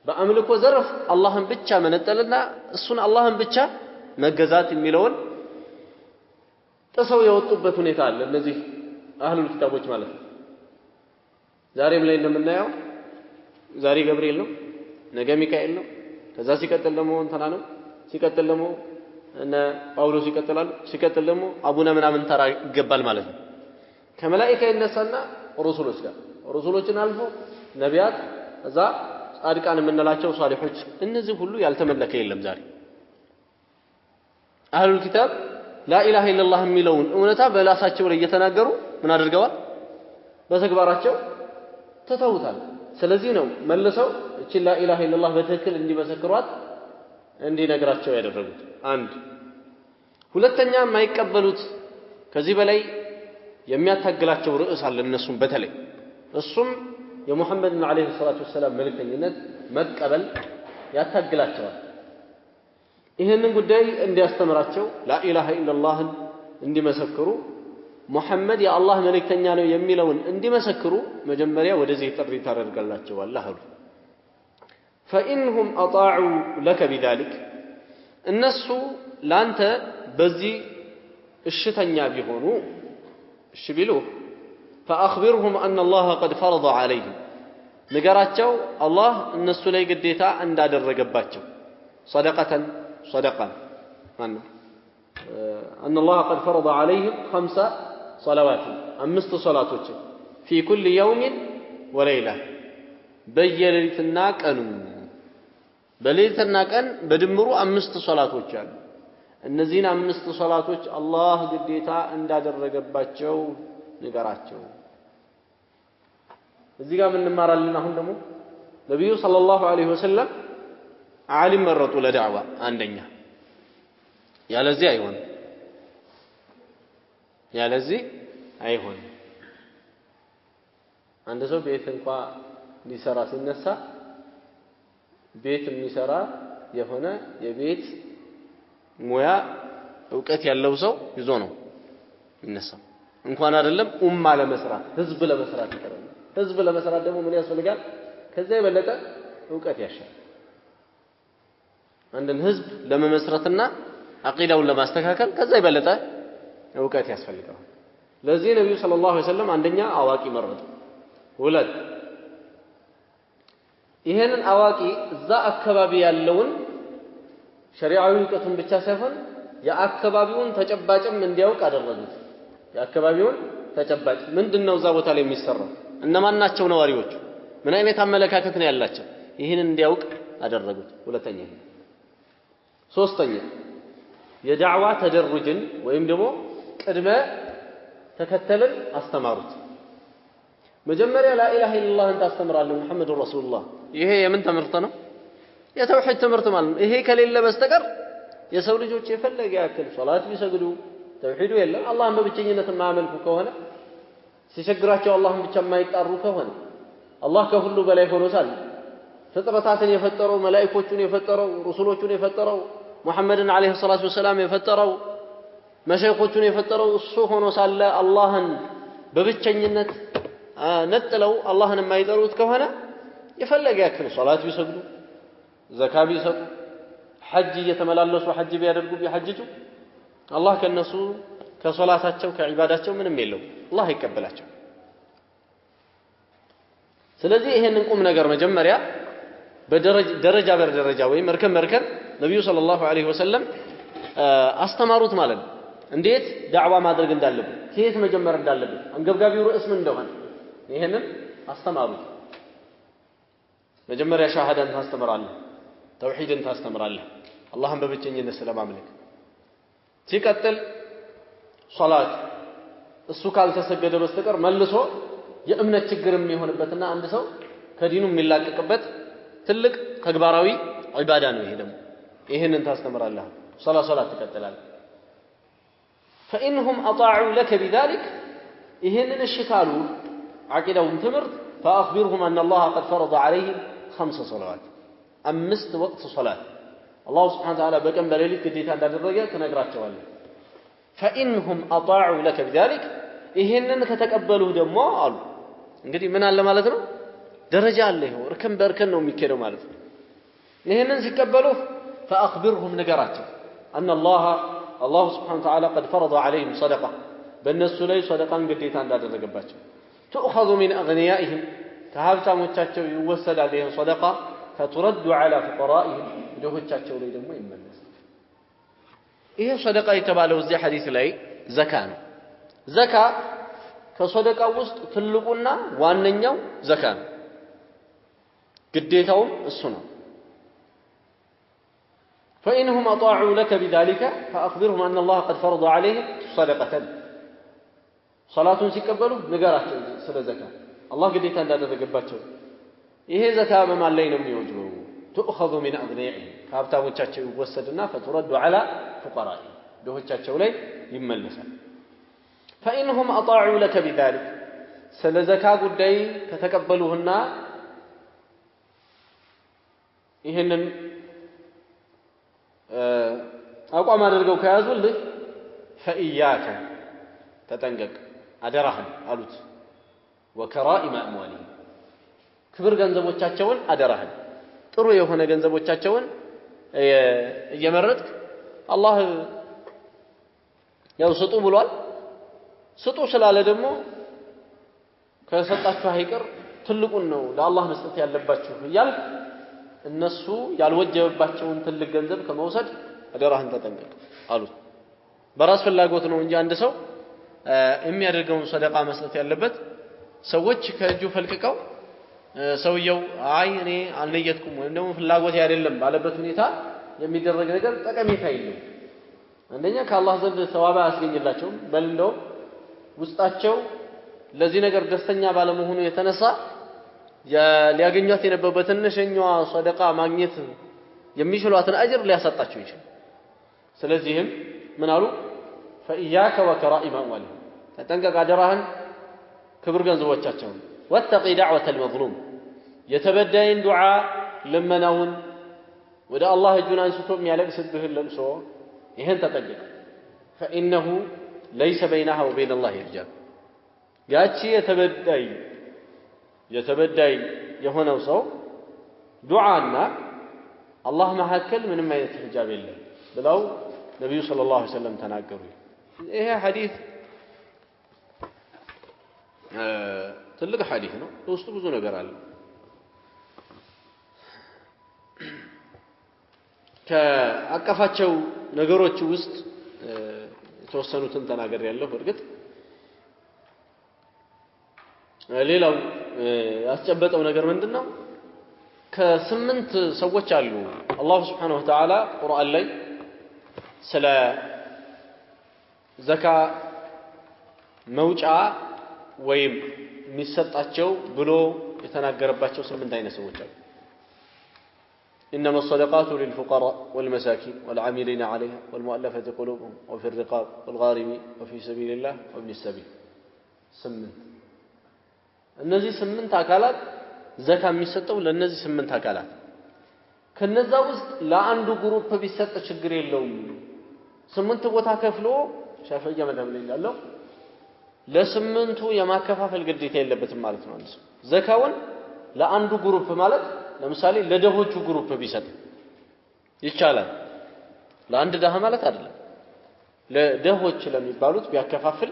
በአምልኮ ዘርፍ አላህን ብቻ መነጠልና እሱን አላህን ብቻ መገዛት የሚለውን ተሰው የወጡበት ሁኔታ አለ እነዚህ አህሉል ኪታቦች ማለት ነው ዛሬም ላይ እንደምናየው ዛሬ ገብርኤል ነው ነገ ሚካኤል ነው ከዛ ሲቀጥል ደግሞ እንትና ነው ሲቀጥል ደግሞ እነ ጳውሎስ ይቀጥላሉ ሲቀጥል ደግሞ አቡነ ምናምን ተራ ይገባል ማለት ነው ከመላእክት ይነሳና ረሱሎች ጋር ረሱሎችን አልፎ ነቢያት እዛ ጻድቃን የምንላቸው ሷሊሖች እነዚህ ሁሉ ያልተመለከ የለም ዛሬ አህሉል ኪታብ لا إله إلا الله የሚለውን እውነታ በላሳቸው ላይ እየተናገሩ ምን አድርገዋል በተግባራቸው ተተውታል ስለዚህ ነው መልሰው እቺ لا إله إلا الله በትክክል እንዲመሰክሯት እንዲነግራቸው ያደረጉት አንድ ሁለተኛ የማይቀበሉት ከዚህ በላይ የሚያታግላቸው ርዕስ አለ እነሱም በተለይ እሱም የሙሐመድን አለይሂ ሰላቱ ወሰለም መልእክተኝነት መቀበል ያታግላቸዋል ይሄንን ጉዳይ እንዲያስተምራቸው لا إله إلا الله እንዲመሰክሩ ሙሐመድ የአላህ መልእክተኛ ነው የሚለውን እንዲመሰክሩ መጀመሪያ ወደዚህ ጥሪ ታደርጋላችሁ አላህ አሉ فإنهم أطاعوا لك بذلك الناس لانت بزي الشتنيا بيهونو الشبيلو فأخبرهم أن الله قد فرض عليهم نقراتشو الله الناس لي قديتا عند الرقباتشو صدقا أن الله قد فرض عليهم 5 صلوات 5 صلوات في كل يوم وليلة بيلتنا كانوا በሌሊትና ቀን በድምሩ 5 ሶላቶች አሉ እነዚህን 5 ሶላቶች አላህ ግዴታ እንዳደረገባቸው ንገራቸው እዚህ ጋር ምን እንማራለን አሁን ደግሞ ነብዩ ሰለላሁ ዐለይሂ ወሰለም ዓሊም መረጡ ለዳዕዋ አንደኛ ያለዚህ አይሆን አንድ ሰው ቤት እንኳን ሊሰራ ሲነሳ ቤት የሚሰራ የሆነ የቤት ሙያ ዕውቀት ያለው ሰው ይዞ ነው የሚነሳው እንኳን አይደለም ለመስራት ህዝብ ለመስራት ይቀርም ህዝብ ለመስራት ደግሞ ምን ያስፈልጋል ከዛ የበለጠ ዕውቀት ያሻል አንድን ህዝብ ለመመስረትና አቂዳውን ለማስተካከል ከዛ የበለጠ ዕውቀት ያስፈልጋል ለዚህ ነብዩ ሰለላሁ ዐለይሂ ወሰለም አንደኛ አዋቂ መረጡ ሁለት ይሄንን አዋቂ እዛ አካባቢ ያለውን ሸሪዓዊ ዕውቀቱን ብቻ ሳይሆን የአካባቢውን ተጨባጭም እንዲያውቅ አደረጉት የአካባቢውን ተጨባጭ ምንድነው እዛ ቦታ ላይ የሚሰራው እነማን ናቸው ነዋሪዎቹ ምን አይነት አመለካከት ነው ያላቸው ይሄን እንዲያውቅ አደረጉት ሁለተኛ ሶስተኛ የዳዕዋ ተደርጅን ወይም ደግሞ ቅድመ ተከተልን አስተማሩት መጀመሪያ لا اله الا الله እንት አስተምራለሁ ሙሐመድ ረሱላህ ይሄ የምን ትምህርት ነው የተውሂድ ትምህርት ማለት ነው ይሄ ከሌለ በስተቀር የሰው ልጆች የፈለገ ያክል ሶላት ቢሰግዱ ተውሂዱ የለም አላህን በብቸኝነት የማያመልኩ ከሆነ ሲቸግራቸው አላህን ብቻ የማይጣሩ ከሆነ አላህ ከሁሉ በላይ ሆኖ ሳለ ፍጥረታትን የፈጠረው መላእክቶቹን የፈጠረው ረሱሎቹን የፈጠረው ሙሐመድን አለይሂ ሰላቱ ወሰለም የፈጠረው መሸይኾቹን የፈጠረው እሱ ሆኖ ሳለ አላህን በብቸኝነት ነጥለው አላህን የማይጠሩት ከሆነ የፈለገ ያክል ሶላት ቢሰግዱ ዘካ ቢሰጡ ሐጅ እየተመላለሱ ሐጅ ቢያደርጉ ቢሐጅጁ አላህ ከነሱ ከሶላታቸው ከዒባዳቸው ምንም የለው አላህ ይቀበላቸው ስለዚህ ይሄንን ቁም ነገር መጀመሪያ በደረጃ በደረጃ ወይ መርከም ነብዩ ሰለላሁ ዐለይሂ ወሰለም አስተማሩት ማለት ነው እንዴት ዳዕዋ ማድረግ እንዳለበት ከየት መጀመር እንዳለበት አንገብጋቢው ርዕስ ምን እንደሆነ ይሄንን አስተማሩት መጀመሪያ ሻሃዳን ታስተምራለህ ተውሂድን ታስተምራለህ አላህን በብቸኝነት ስለማምለክ ሲቀጥል ሶላት እሱ ካልተሰገደ በስተቀር መልሶ የእምነት ችግርም የሚሆንበትና አንድ ሰው ከዲኑ የሚላቀቅበት ትልቅ ተግባራዊ ዒባዳ ነው ይሄ ደግሞ ይሄንን ታስተምራለህ ሶላት ትቀጥላለህ فإنهم أطاعوا لك بذلك ይሄንን እሽካሉ عقيدهم تمرت فأخبرهم أن الله قد فرض عليهم 5 صلوات 5 وقت صلاة الله سبحانه وتعالى بكم بليلك كديتا እንዳደረገ ተነግራቸዋለህ فإنهم أطاعوا لك بذلك ይሄንን ከተቀበሉ ደግሞ አሉ እንግዲህ ምን አለ ማለት ነው ደረጃ አለ ይሄው እርከን በእርከን ነው የሚከደው ማለት ነው ይሄንን ሲቀበሉ فأخبرهم ነገራቸው أن الله سبحانه وتعالى قد فرض عليهم صدقة በእነሱ ላይ صدقان ግዴታ እንዳደረገባቸው تؤخذ من أغنيائهم ከሀብታሞቻቸው ይወሰዳል ይሄ صدقة فترد على فقرائهم ድሆቻቸው ላይ ደግሞ ይመለሳል ይሄ صدقة የተባለው እዚህ ሐዲስ ላይ ዘካ ነው ዘካ ከሶደቃ ውስጥ ትልቁና ዋነኛው ዘካ ነው ግዴታውም እሱ ነው فإنهم أطاعوا لك بذلك فأخبرهم أن الله قد فرض عليهم صدقة صلاة ሲቀበሉ ንገራቸው ስለ ዘካ አላህ ግዴታ እንዳደረገባቸው ይሄ ዘካ በማን ላይ ነው የሚወጅበው تؤخذ من أغنيائهم ከሀብታሞቻቸው ይወሰድና فترد على فقرائهم ድሆቻቸው ላይ ይመለሳል فإنهم أطاعوا لك بذلك ስለ ዘካ ጉዳይ ከተቀበሉህና ይሄንን አቋም አድርገው ከያዙልህ فإياك ተጠንቀቅ አደራህን አሉት وكرائم أموالهم ክብር ገንዘቦቻቸውን አደራህን ጥሩ የሆነ ገንዘቦቻቸውን እየመረጥክ አላህ ያው ስጡ ብሏል ስጡ ስላለ ደግሞ ከሰጣችሁ አይቀር ትልቁን ነው ለአላህ መስጠት ያለባችሁ ይላል እነሱ ያልወጀበባቸውን ትልቅ ገንዘብ ከመውሰድ አደራህን ተጠንቀቅ አሉት በራስ ፍላጎት ነው እንጂ አንድ ሰው የሚያደርገውን ሰደቃ መስጠት ያለበት ሰዎች ከእጁ ፈልቅቀው ሰውየው አይ እኔ አልነየትኩም ወይም ደግሞ ፍላጎት አይደለም ባለበት ሁኔታ የሚደረግ ነገር ጠቀሜታ የለውም አንደኛ ከአላህ ዘንድ ሰዋባ ያስገኝላቸው በልንደው ውስጣቸው ለዚህ ነገር ደስተኛ ባለመሆኑ የተነሳ ሊያገኙት የነበረው በትንሽኛዋ ሰደቃ ማግኘት የሚችሏትን አጅር ሊያሰጣቸው ይችላል። ስለዚህም ምን አሉ ፈኢያከ ወከራኢመ አምዋሊሂም ተጠንቀቅ አደራህን ክብር ገንዘቦቻቸውን ወተቂ ዳዕወተል መዝሉም የተበዳይን ዱዓ ልመናውን ወደ አላህ እጁን አንስቶ የሚያለቅስብህን ለቅሶ ይሄን ተጠንቀቅ ፈኢነሁ ለይሰ በይነሃ ወበይነ አላህ ሂጃብ ያቺ የተበዳይ የሆነው ሰው ዱዓና አላህ መካከል ምንም አይነት ሂጃብ የለም ብለው ነብዩ ሰለላሁ ዐለይሂ ወሰለም ተናገሩ። ይሄ ሐዲስ ትልቅ ሐዲስ ነው። ውስጡ ብዙ ነገር አለ። ከአቀፋቸው ነገሮች ውስጥ የተወሰኑትን ተናግሬያለሁ። እርግጥ ሌላው ያስጨበጠው ነገር ምንድነው? ከስምንት ሰዎች አሉ አላህ Subhanahu Wa Ta'ala ቁርአን ላይ ስለ ዘካ መውጫ ወይም የሚሰጣቸው ብሎ የተናገረባቸው ስምንት አይነት ሰዎች አሉ። إنما الصدقات للفقراء والمساكين والعاملين عليها والمؤلفة قلوبهم وفي الرقاب والغارمين وفي سبيل الله وابن السبيل ስምንት እነዚህ ስምንት አካላት ዘካ የሚሰጠው ለነዚህ ስምንት አካላት ከነዛ ውስጥ ለአንዱ ግሩፕ ቢሰጥ ችግር የለውም። ስምንት ቦታ ከፍሎ ሻፊዒ መደብ ላይ ያለው ለስምንቱ የማከፋፈል ግዴታ የለበትም ማለት ነው። አንዱ ዘካውን ለአንዱ ግሩፕ ማለት ለምሳሌ ለደሆቹ ግሩፕ ቢሰጥ ይቻላል። ለአንድ ደሃ ማለት አይደለም። ለደሆች ለሚባሉት ቢያከፋፍል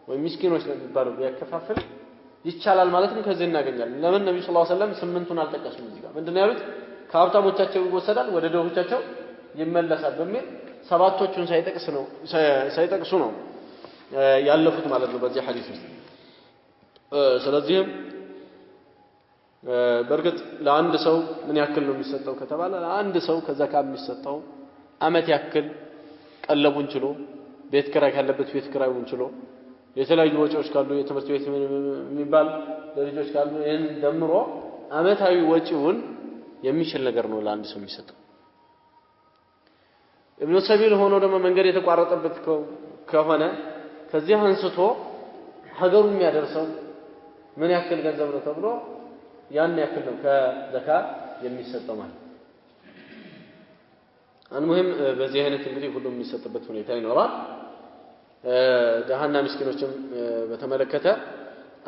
ወይ ምስኪኖች ለሚባሉት ቢያከፋፍል ይቻላል ማለትም ከዚህ እናገኛለን። ለምን ነብዩ ሰለላሁ ዐለይሂ ወሰለም ስምንቱን አልጠቀሱም? እዚህ ጋር ምንድነው ያሉት? ከሀብታሞቻቸው ይወሰዳል ወደ ደሆቻቸው ይመለሳል በሚል ሰባቶቹን ሳይጠቅሱ ነው ያለፉት ማለት ነው በዚህ ሐዲስ ውስጥ። ስለዚህም በርግጥ ለአንድ ሰው ምን ያክል ነው የሚሰጠው ከተባለ ለአንድ ሰው ከዘካ የሚሰጠው አመት ያክል ቀለቡን ችሎ ቤት ኪራይ ካለበት ቤት ኪራዩን ችሎ የተለያዩ ወጪዎች ካሉ የትምህርት ቤት የሚባል ለልጆች ካሉ ይሄን ደምሮ አመታዊ ወጪውን የሚችል ነገር ነው ለአንድ ሰው የሚሰጠው። ኢብኑ ሰቢል ሆኖ ደግሞ መንገድ የተቋረጠበት ከሆነ ከዚህ አንስቶ ሀገሩ የሚያደርሰው ምን ያክል ገንዘብ ነው ተብሎ ያን ያክል ነው ከዘካ የሚሰጠው ማለት። አንሙሂም በዚህ አይነት እንግዲህ ሁሉም የሚሰጥበት ሁኔታ ይኖራል። ደሃና ምስኪኖችም በተመለከተ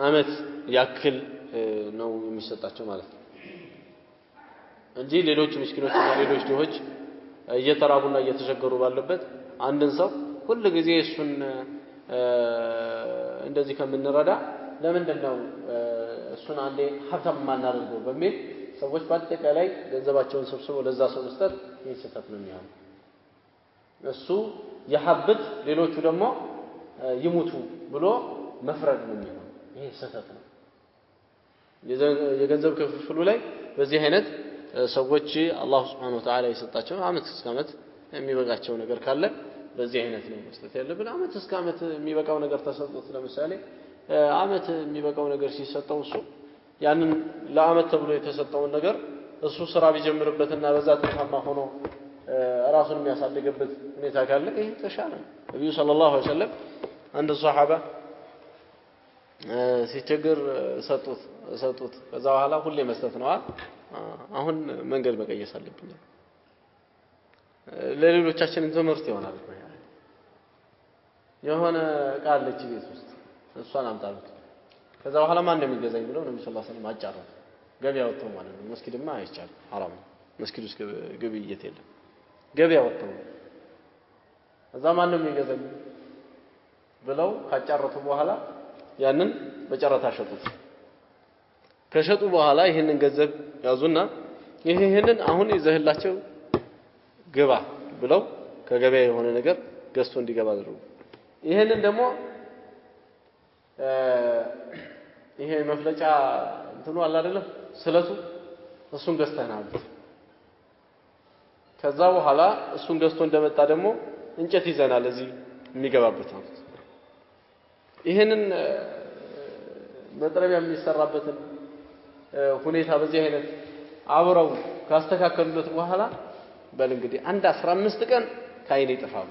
አመት ያክል ነው የሚሰጣቸው ማለት ነው እንጂ ሌሎች ምስኪኖችና ሌሎች ድሆች እየተራቡና እየተቸገሩ ባለበት አንድን ሰው ሁሉ ጊዜ እሱን እንደዚህ ከምንረዳ ለምንድነው እሱን አንዴ ሀብታም ማናደርገው በሚል ሰዎች በአጠቃላይ ገንዘባቸውን ሰብስበው ለዛ ሰው መስጠት ይህ ስህተት ነው የሚሆነው። እሱ የሀብት ሌሎቹ ደግሞ ይሙቱ ብሎ መፍረድ ነው የሚሆነው። ይሄ ስህተት ነው። የገንዘብ ክፍፍሉ ላይ በዚህ አይነት ሰዎች አላህ Subhanahu Wa Ta'ala የሰጣቸው አመት እስከ አመት የሚበቃቸው ነገር ካለ በዚህ አይነት ነው መስጠት ያለብን። አመት እስከ አመት የሚበቃው ነገር ተሰጥቶት ለምሳሌ አመት የሚበቃው ነገር ሲሰጠው እሱ ያንን ለአመት ተብሎ የተሰጠውን ነገር እሱ ስራ ቢጀምርበትና በዛ ተካማ ሆኖ ራሱን የሚያሳድግበት ሁኔታ ካለ ይሄ ተሻለ ነው። ነብዩ ሰለላሁ ዐለይሂ ወሰለም አንድ ሷሃባ ሲቸገር ሰጡት ከዛ በኋላ ሁሌ መስጠት ነው አሁን መንገድ መቀየስ አለብኝ ለሌሎቻችን ትምህርት ይሆናል። የሆነ ቃለች ቤት ውስጥ እሷን አምጣሉት ከዛ በኋላ ማን እንደሚገዛኝ ብለው ነብዩ ሰለላሁ ዐለይሂ ወሰለም አጫረው። ገበያ ወጥተው ማለት ነው። መስጊድማ አይቻልም حرام ነው። መስጊድ ውስጥ ግብይት የለም። ገበያ ወጥተው እዛ ማን እንደሚገዛኝ ብለው ካጫረቱ በኋላ ያንን በጨረታ ሸጡት። ከሸጡ በኋላ ይሄንን ገንዘብ ያዙና ይሄንን አሁን ይዘህላቸው ግባ ብለው ከገበያ የሆነ ነገር ገዝቶ እንዲገባ አደረጉ። ይሄንን ደግሞ ይሄ መፍለጫ እንትኑ አለ አይደለም ስለቱ እሱን ገዝተናል። ከዛ በኋላ እሱን ገዝቶ እንደመጣ ደግሞ እንጨት ይዘናል እዚህ የሚገባበት ነው። ይሄንን መጥረቢያ የሚሰራበትን ሁኔታ በዚህ አይነት አብረው ካስተካከሉለት በኋላ በል እንግዲህ አንድ 15 ቀን ካይኔ ጠፋው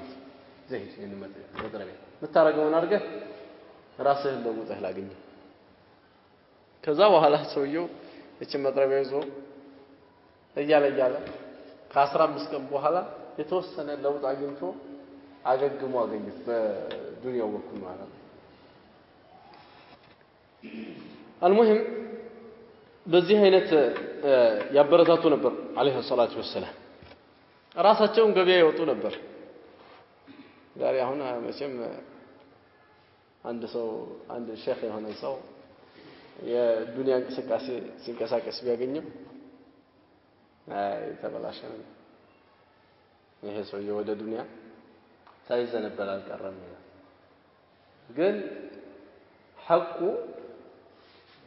ዘይት መጥረቢያ ምታረገውን አድርገህ ራስህን ለውጠህ ላግኝ ከዛ በኋላ ሰውየው እቺ መጥረቢያ ይዞ እያለ ከ15 ቀን በኋላ የተወሰነ ለውጥ አግኝቶ አገግሞ አገኘት በዱንያው በኩል ማለት ነው المهم በዚህ አይነት ያበረታቱ ነበር አለይሂ ሰላቱ ወሰለም ራሳቸውን ገበያ ይወጡ ነበር ዛሬ አሁን መቼም አንድ ሼክ የሆነ ሰው የዱንያ እንቅስቃሴ ሲንቀሳቀስ ቢያገኝም ተበላሸ ይሄ ሰው ወደ ዱንያ ሳይዘነበል አልቀረም ግን ሐቁ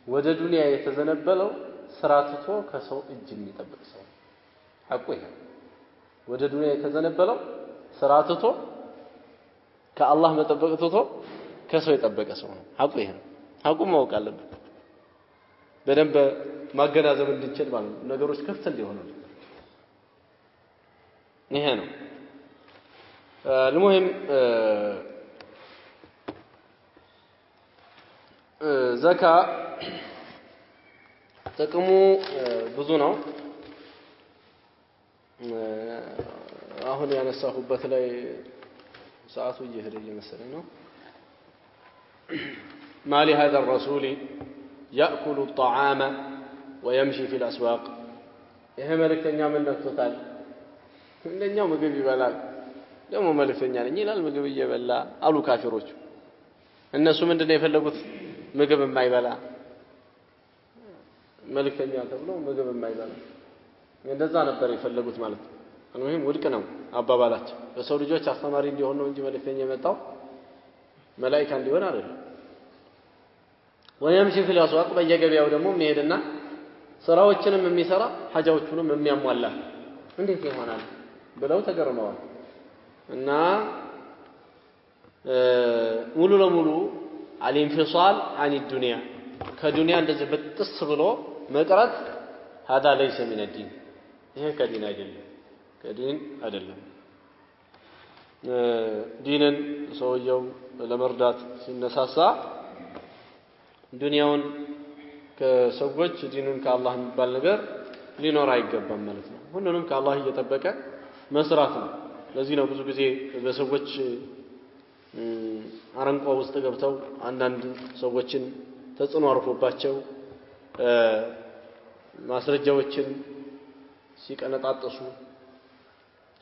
ወደ ዱንያ የተዘነበለው ስራትቶ ከሰው እጅ የሚጠብቅ ሰው ሐቁ ይሄ ወደ ዱንያ የተዘነበለው ስራትቶ ከአላህ መጠበቅ ትቶ ከሰው የጠበቀ ሰው ነው ሐቁ ይሄ ሐቁ ማወቅ አለበት በደንብ ማገናዘብ እንድንችል ማለት ነው ነገሮች ክፍት እንዲሆኑ ይሄ ነው المهم ዘካ ጥቅሙ ብዙ ነው አሁን ያነሳሁበት ላይ ሰዓቱ እየሄደ እየመሰለኝ ነው ما لهذا الرسول يأكل الطعام ويمشي في الأسواق ይሄ መልእክተኛ ምን ነክቶታል እንደኛው ምግብ ይበላል ደግሞ መልእክተኛ ነኝ ይላል ምግብ እየበላ አሉ ካፊሮች እነሱ ምንድነው የፈለጉት ምግብ የማይበላ መልእክተኛ ተብሎ ምግብ የማይበላ እንደዛ ነበር የፈለጉት ማለት ነው المهم ውድቅ ነው አባባላቸው ለሰው ልጆች አስተማሪ እንዲሆን ነው እንጂ መልእክተኛ የመጣው መላእክት እንዲሆን አይደለም ويمشي في الأسواق በየገበያው ደግሞ የሚሄድና ስራዎችንም የሚሰራ ሐጃዎቹንም የሚያሟላ እንዴት ይሆናል ብለው ተገርመዋል እና ሙሉ ለሙሉ الانفصال عن الدنيا ከዱንያ እንደዚህ በጥስ ብሎ መቅረት هذا ليس من الدين ይሄ ከዲን አይደለም ዲንን ሰውየው ለመርዳት ሲነሳሳ ዱንያውን ከሰዎች ዲኑን ከአላህ የሚባል ነገር ሊኖር አይገባም ማለት ነው ሁሉንም ከአላህ እየተጠበቀ መስራት ነው ለዚህ ነው ብዙ ጊዜ በሰዎች አረንቋ ውስጥ ገብተው አንዳንድ ሰዎችን ተጽዕኖ አርፎባቸው ማስረጃዎችን ሲቀነጣጥሱ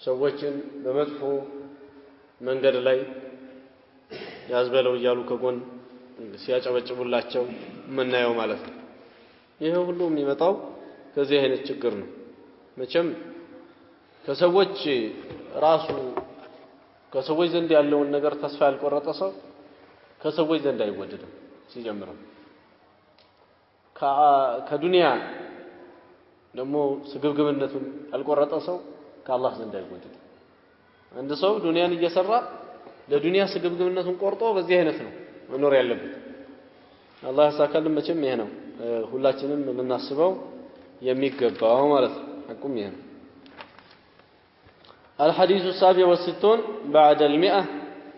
ሰዎችን በመጥፎ መንገድ ላይ ያዝበለው ይያሉ ከጎን ሲያጨበጭቡላቸው ምናየው ማለት ነው ይሄ ሁሉ የሚመጣው ከዚህ አይነት ችግር ነው መቼም ከሰዎች ዘንድ ያለውን ነገር ተስፋ ያልቆረጠ ሰው ከሰዎች ዘንድ አይወደድም ሲጀምር ከዱንያ ደግሞ ስግብግብነቱን ያልቆረጠ ሰው ከአላህ ዘንድ አይወደድም አንድ ሰው ዱንያን እየሰራ ለዱንያ ስግብግብነቱን ቆርጦ በዚህ አይነት ነው መኖር ያለበት አላህ ያሳካልን መቼም ይሄ ነው ሁላችንም ልናስበው የሚገባው ማለት ነው حكم ይሄ ነው الحديث السابع والستون بعد 100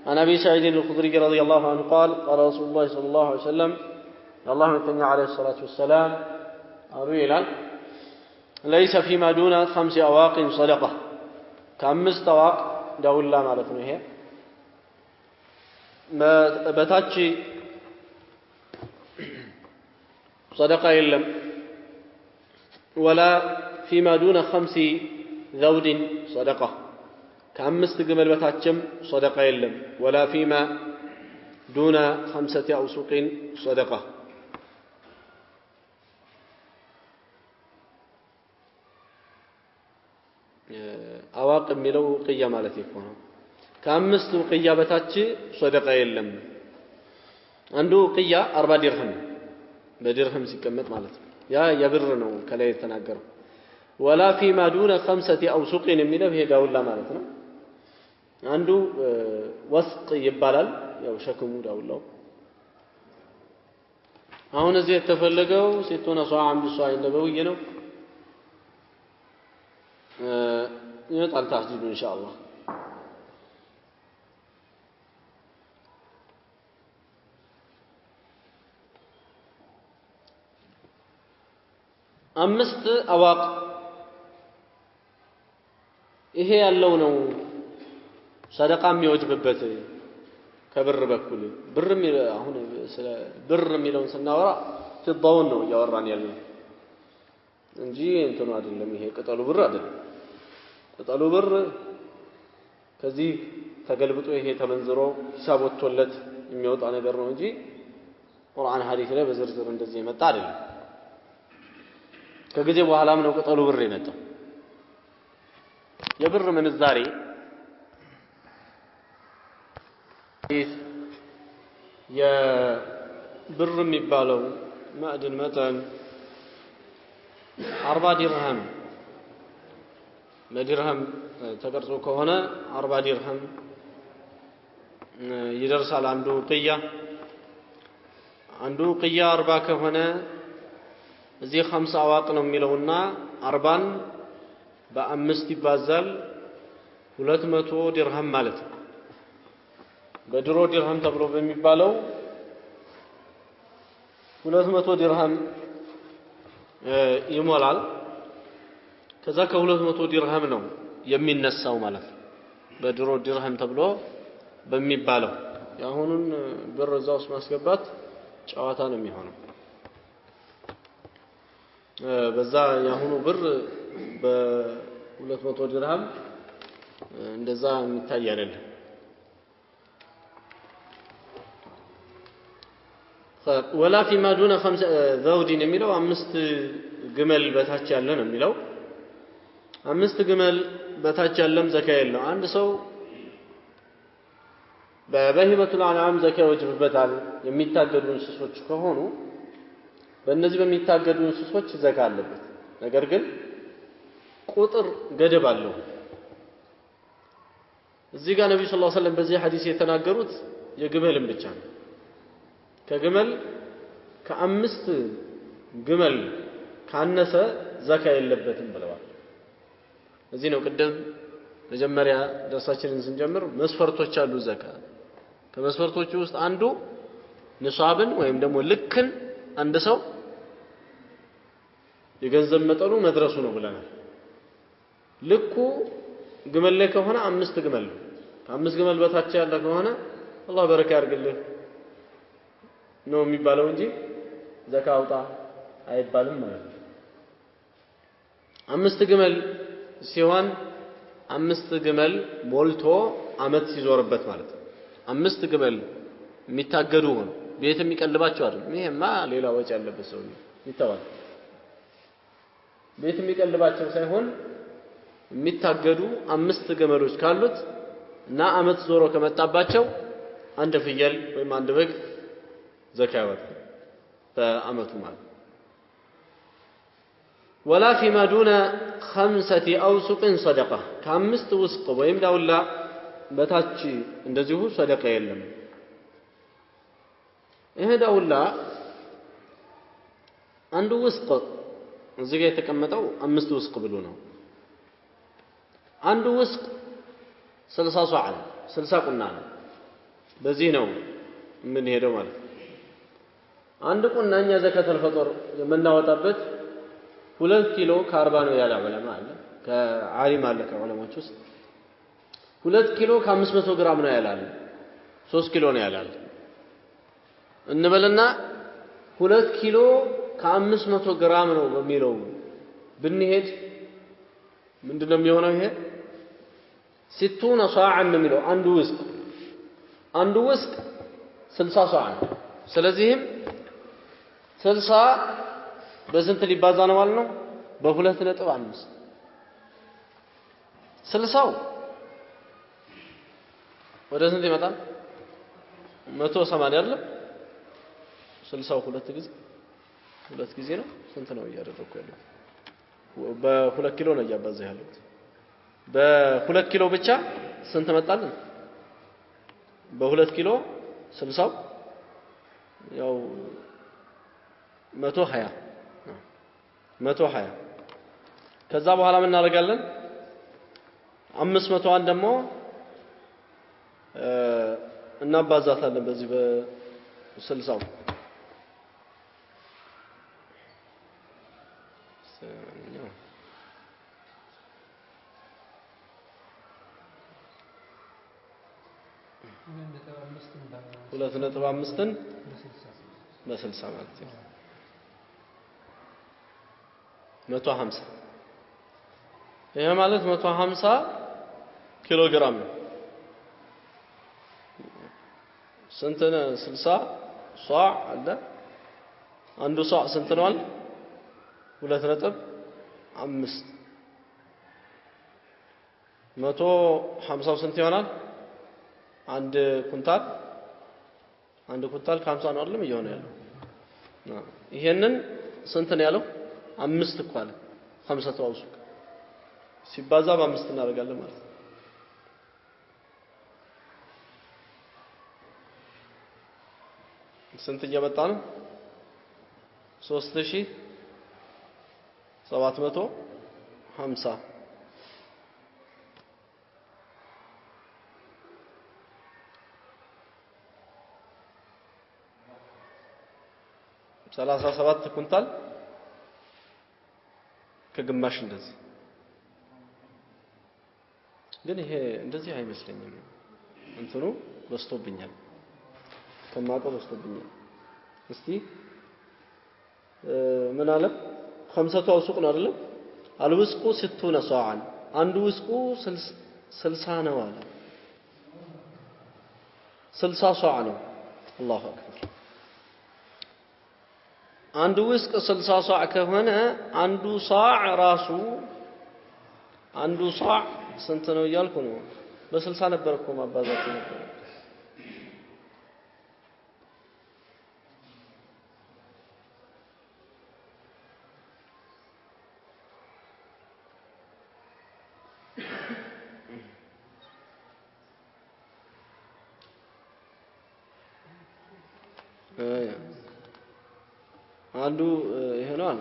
عن أبي سعيد الخدري رضي الله عنه قال قال رسول الله صلى الله عليه وسلم الله متنع عليه الصلاة والسلام أرويلا ليس فيما دون 5 أواق صدقة كأمست أواق داول الله مالتنا هي بتاتشي صدقة إلا ولا فيما دون 5 ذود صدقة كأمست قبل بتاتشم صدقة إلا ولا فيما دون 5 أوسق صدقة أواق ملو قيا مالتي كونه كأمست قيا بتاتشي صدقة إلا عنده قيا 4 درهم بدرهم سيكمت مالتي يا يبرنو كلا يتناقر ولا فيما دون 5 أوسق من هي داولا مالتنا عنده وسق يبالال ያው ሸክሙ ዳውላው አሁን እዚህ የተፈለገው ሴቶና ሷ አምድ ሷ እንደበውየ ነው ይመጣል ታህጂዱ ኢንሻአላህ አምስት አዋቅ ይሄ ያለው ነው ሰደቃ የሚወጅብበት ከብር በኩል ብር አሁን ስለ ብር የሚለውን ስናወራ ፍዳውን ነው ያወራን ያለው እንጂ እንትኑ አይደለም ይሄ ቅጠሉ ብር አይደለም ቅጠሉ ብር ከዚህ ተገልብጦ ይሄ ተመንዝሮ ሂሳብ ወጥቶለት የሚወጣ ነገር ነው እንጂ ቁርአን ሐዲስ ላይ በዝርዝር እንደዚህ የመጣ አይደለም ከጊዜ በኋላም ነው ቅጠሉ ብር የመጣው የብር ምንዛሬ የብር የሚባለው ማዕድን መጠን 40 ዲርሃም ለዲርሃም ተቀርጾ ከሆነ 40 ዲርሃም ይደርሳል አንዱ ቅያ 40 ከሆነ እዚህ 50 አዋቅ ነው የሚለውና 40ን በአምስት ይባዛል 200 ዲርሃም ማለት ነው በድሮ ዲርሃም ተብሎ በሚባለው 200 ዲርሃም ይሞላል ከዛ ከ200 ዲርሃም ነው የሚነሳው ማለት ነው በድሮ ዲርሃም ተብሎ በሚባለው ያሁኑን ብር እዛው ውስጥ ማስገባት ጨዋታ ነው የሚሆነው በዛ ያሁኑ ብር በ200 ዲርሃም እንደዛ የሚታይ አይደለም ولا فيما دون 5 ذود የሚለው 5 ግመል በታች ያለ ነው የሚለው 5 ግመል በታች ያለም ዘካ የለው አንድ ሰው በበሂመቱል አንዓም ዘካ ይወጅብበታል የሚታገዱ እንስሶች ከሆኑ በእነዚህ በሚታገዱ እንስሶች ዘካ አለበት ነገር ግን ቁጥር ገደብ አለው እዚህ ጋር ነብዩ ሰለላሁ ዐለይሂ ወሰለም በዚህ ሐዲስ የተናገሩት የግመልን ብቻ ነው ከግመል ከአምስት ግመል ካነሰ ዘካ የለበትም ብለዋል እዚህ ነው ቀደም መጀመሪያ ደርሳችንን ስንጀምር መስፈርቶች አሉ ዘካ ከመስፈርቶቹ ውስጥ አንዱ ንሷብን ወይም ደግሞ ልክን አንድ ሰው የገንዘብ መጠኑ መድረሱ ነው ብለናል ልኩ ግመል ላይ ከሆነ 5 ግመል ከ5 ግመል በታች ያለ ከሆነ አላህ በረካ ያርግልህ ነው የሚባለው እንጂ ዘካ አውጣ አይባልም ማለት ነው 5 ግመል ሲሆን 5 ግመል ሞልቶ አመት ሲዞርበት ማለት ነው 5 ግመል የሚታገዱ ሆነ ቤት የሚቀልባቸው አይደል ይሄማ ሌላ ወጪ ያለበት ሰው ይተዋል ቤት የሚቀልባቸው ሳይሆን የሚታገዱ 5 ግመሎች ካሉት እና አመት ዞሮ ከመጣባቸው አንድ ፍየል ወይም አንድ በግ ዘካ ያወጣል በአመቱ ማለት ولا فيما دون 5 أوسق صدقة ከአምስት ውስጥ ወይም ዳውላ በታች እንደዚሁ ሰደቃ የለም ይሄ ዳውላ አንዱ ውስጥ እዚህ ጋር የተቀመጠው 5 ውስጥ ብሎ ነው አንዱ ውስጥ 60 ሷዕ 60 ቁና ነው በዚህ ነው ምን ሄደው ማለት አንድ ቁናኛ ዘካተል ፈጥር የምናወጣበት 2 ኪሎ ከ40 ነው ያለ ዑለማ አለ ከዓሊም አለ ከዑለማዎች ውስጥ 2 ኪሎ ከ500 ግራም ነው ያላል 3 ኪሎ ነው ያላል እንበልና 2 ኪሎ ከ500 ግራም ነው በሚለው ብንሄድ ምንድነው የሚሆነው ይሄ 60 ሷዕን ነው የሚለው አንዱ ውስጥ 60 ሷዕን ስለዚህም 60 በስንት ሊባዛ ነው ማለት ነው በ2.5 60 ወደ ስንት ይመጣል 180 አይደለም 60 ሁለት ጊዜ ነው ስንት ነው እያደረኩ ያለው በ2 ኪሎ ነው እያባዛ ያለው በ2 ኪሎ ብቻ ስንት መጣልን በ2 ኪሎ 60 ያው 120 ከዛ በኋላ ምን እናደርጋለን 500 ደግሞ እናባዛታለን በዚህ በ60 2.5 በ60 ማለት ነው 150 ይሄ ማለት 150 ኪሎ ግራም ነው ስንት ነው 60 ሷዕ አለ አንዱ ሷዕ ስንት ነው 2.5 150 ስንት ይሆናል አንድ ኩንታል ከ50 ነው አይደለም እየሆነ ያለው ይሄንን ስንት ነው ያለው 5 እኮ አለ 50 ተዋውሱ ሲባዛ በ5 እናደርጋለን ማለት ነው ስንት እየመጣ ነው 3750 37 ኩንታል ከግማሽ እንደዚህ ግን ይሄ እንደዚህ አይመስለኝም እንትኑ በስቶብኛል ከማቀው በስቶብኛል እስቲ ምን አለ 50 አውሱቅ ነው አይደል አልውስቁ 60 ሰዓን አንዱ ውስቁ 60 ነው አለ 60 ሰዓ ነው አላሁ አክበር አንዱ ውስቅ 60 ሰዓ ከሆነ አንዱ ሰዓ ራሱ አንዱ ሰዓ ስንት ነው እያልኩ ነው በ60 ነበር እኮ ማባዛት ነበር አንዱ ይሄ ነው አለ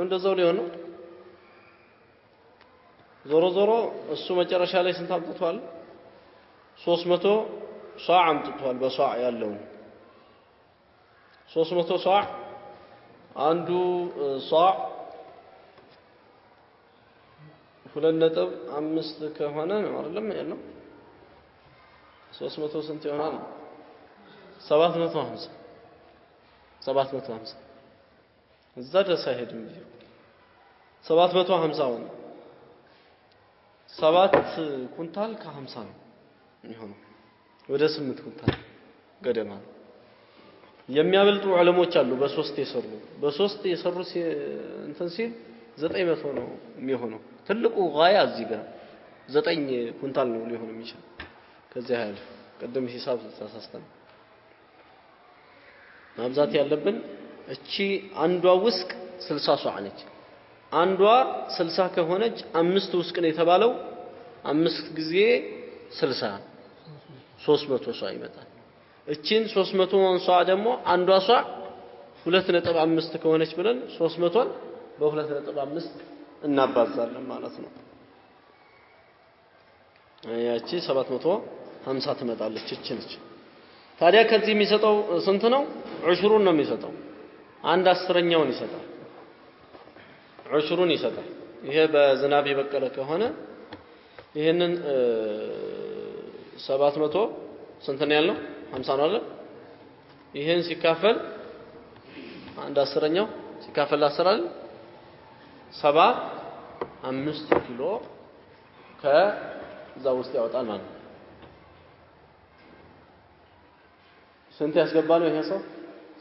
እንደዛው ሊሆን ነው ዞሮ እሱ መጨረሻ ላይ ስንት አምጥቷል 300 ሷዕ አምጥቷል በሷዕ ያለው 300 ሷዕ አንዱ ሷዕ 2.5 ከሆነ ነው አይደለም ያለው 300 ስንት ይሆናል 750 እዛ ድረስ አይሄድም 750 ሆነ 7 ኩንታል ከ50 ነው የሚሆነው ወደ 8 ኩንታል ገደማ የሚያበልጡ ዑለሞች አሉ በ3 የሰሩ እንትን ሲል 900 ነው የሚሆነው ትልቁ ጋያ እዚህ ጋር 9 ኩንታል ነው ሊሆን የሚችል ከዚህ ያህል ቀደም ሂሳብ ተሳስተን ማብዛት ያለብን እቺ አንዷ ውስቅ 60 ሷዕ ነች አንዷ 60 ከሆነች 5 ውስቅ ነው የተባለው 5 ጊዜ 60 300 ሷዕ ይመጣል እቺን 300 ሷዕ ደግሞ አንዷ ሷዕ 2.5 ከሆነች ብለን 300ን በ2.5 እናባዛለን ማለት ነው ያቺ 750 ትመጣለች እቺ ነች ታዲያ ከዚህ የሚሰጠው ስንት ነው 20 ነው የሚሰጠው አንድ 10ኛውን ይሰጣል 20 ይሰጣል ይሄ በዝናብ የበቀለ ከሆነ ይሄንን 700 ስንት ነው ያለው 50 ነው አይደል ይሄን ሲካፈል አንድ 10ኛው ሲካፈል 10 አይደል 75 ኪሎ ከዛ ውስጥ ያወጣል ማለት ነው ስንት ያስገባል ይሄ ሰው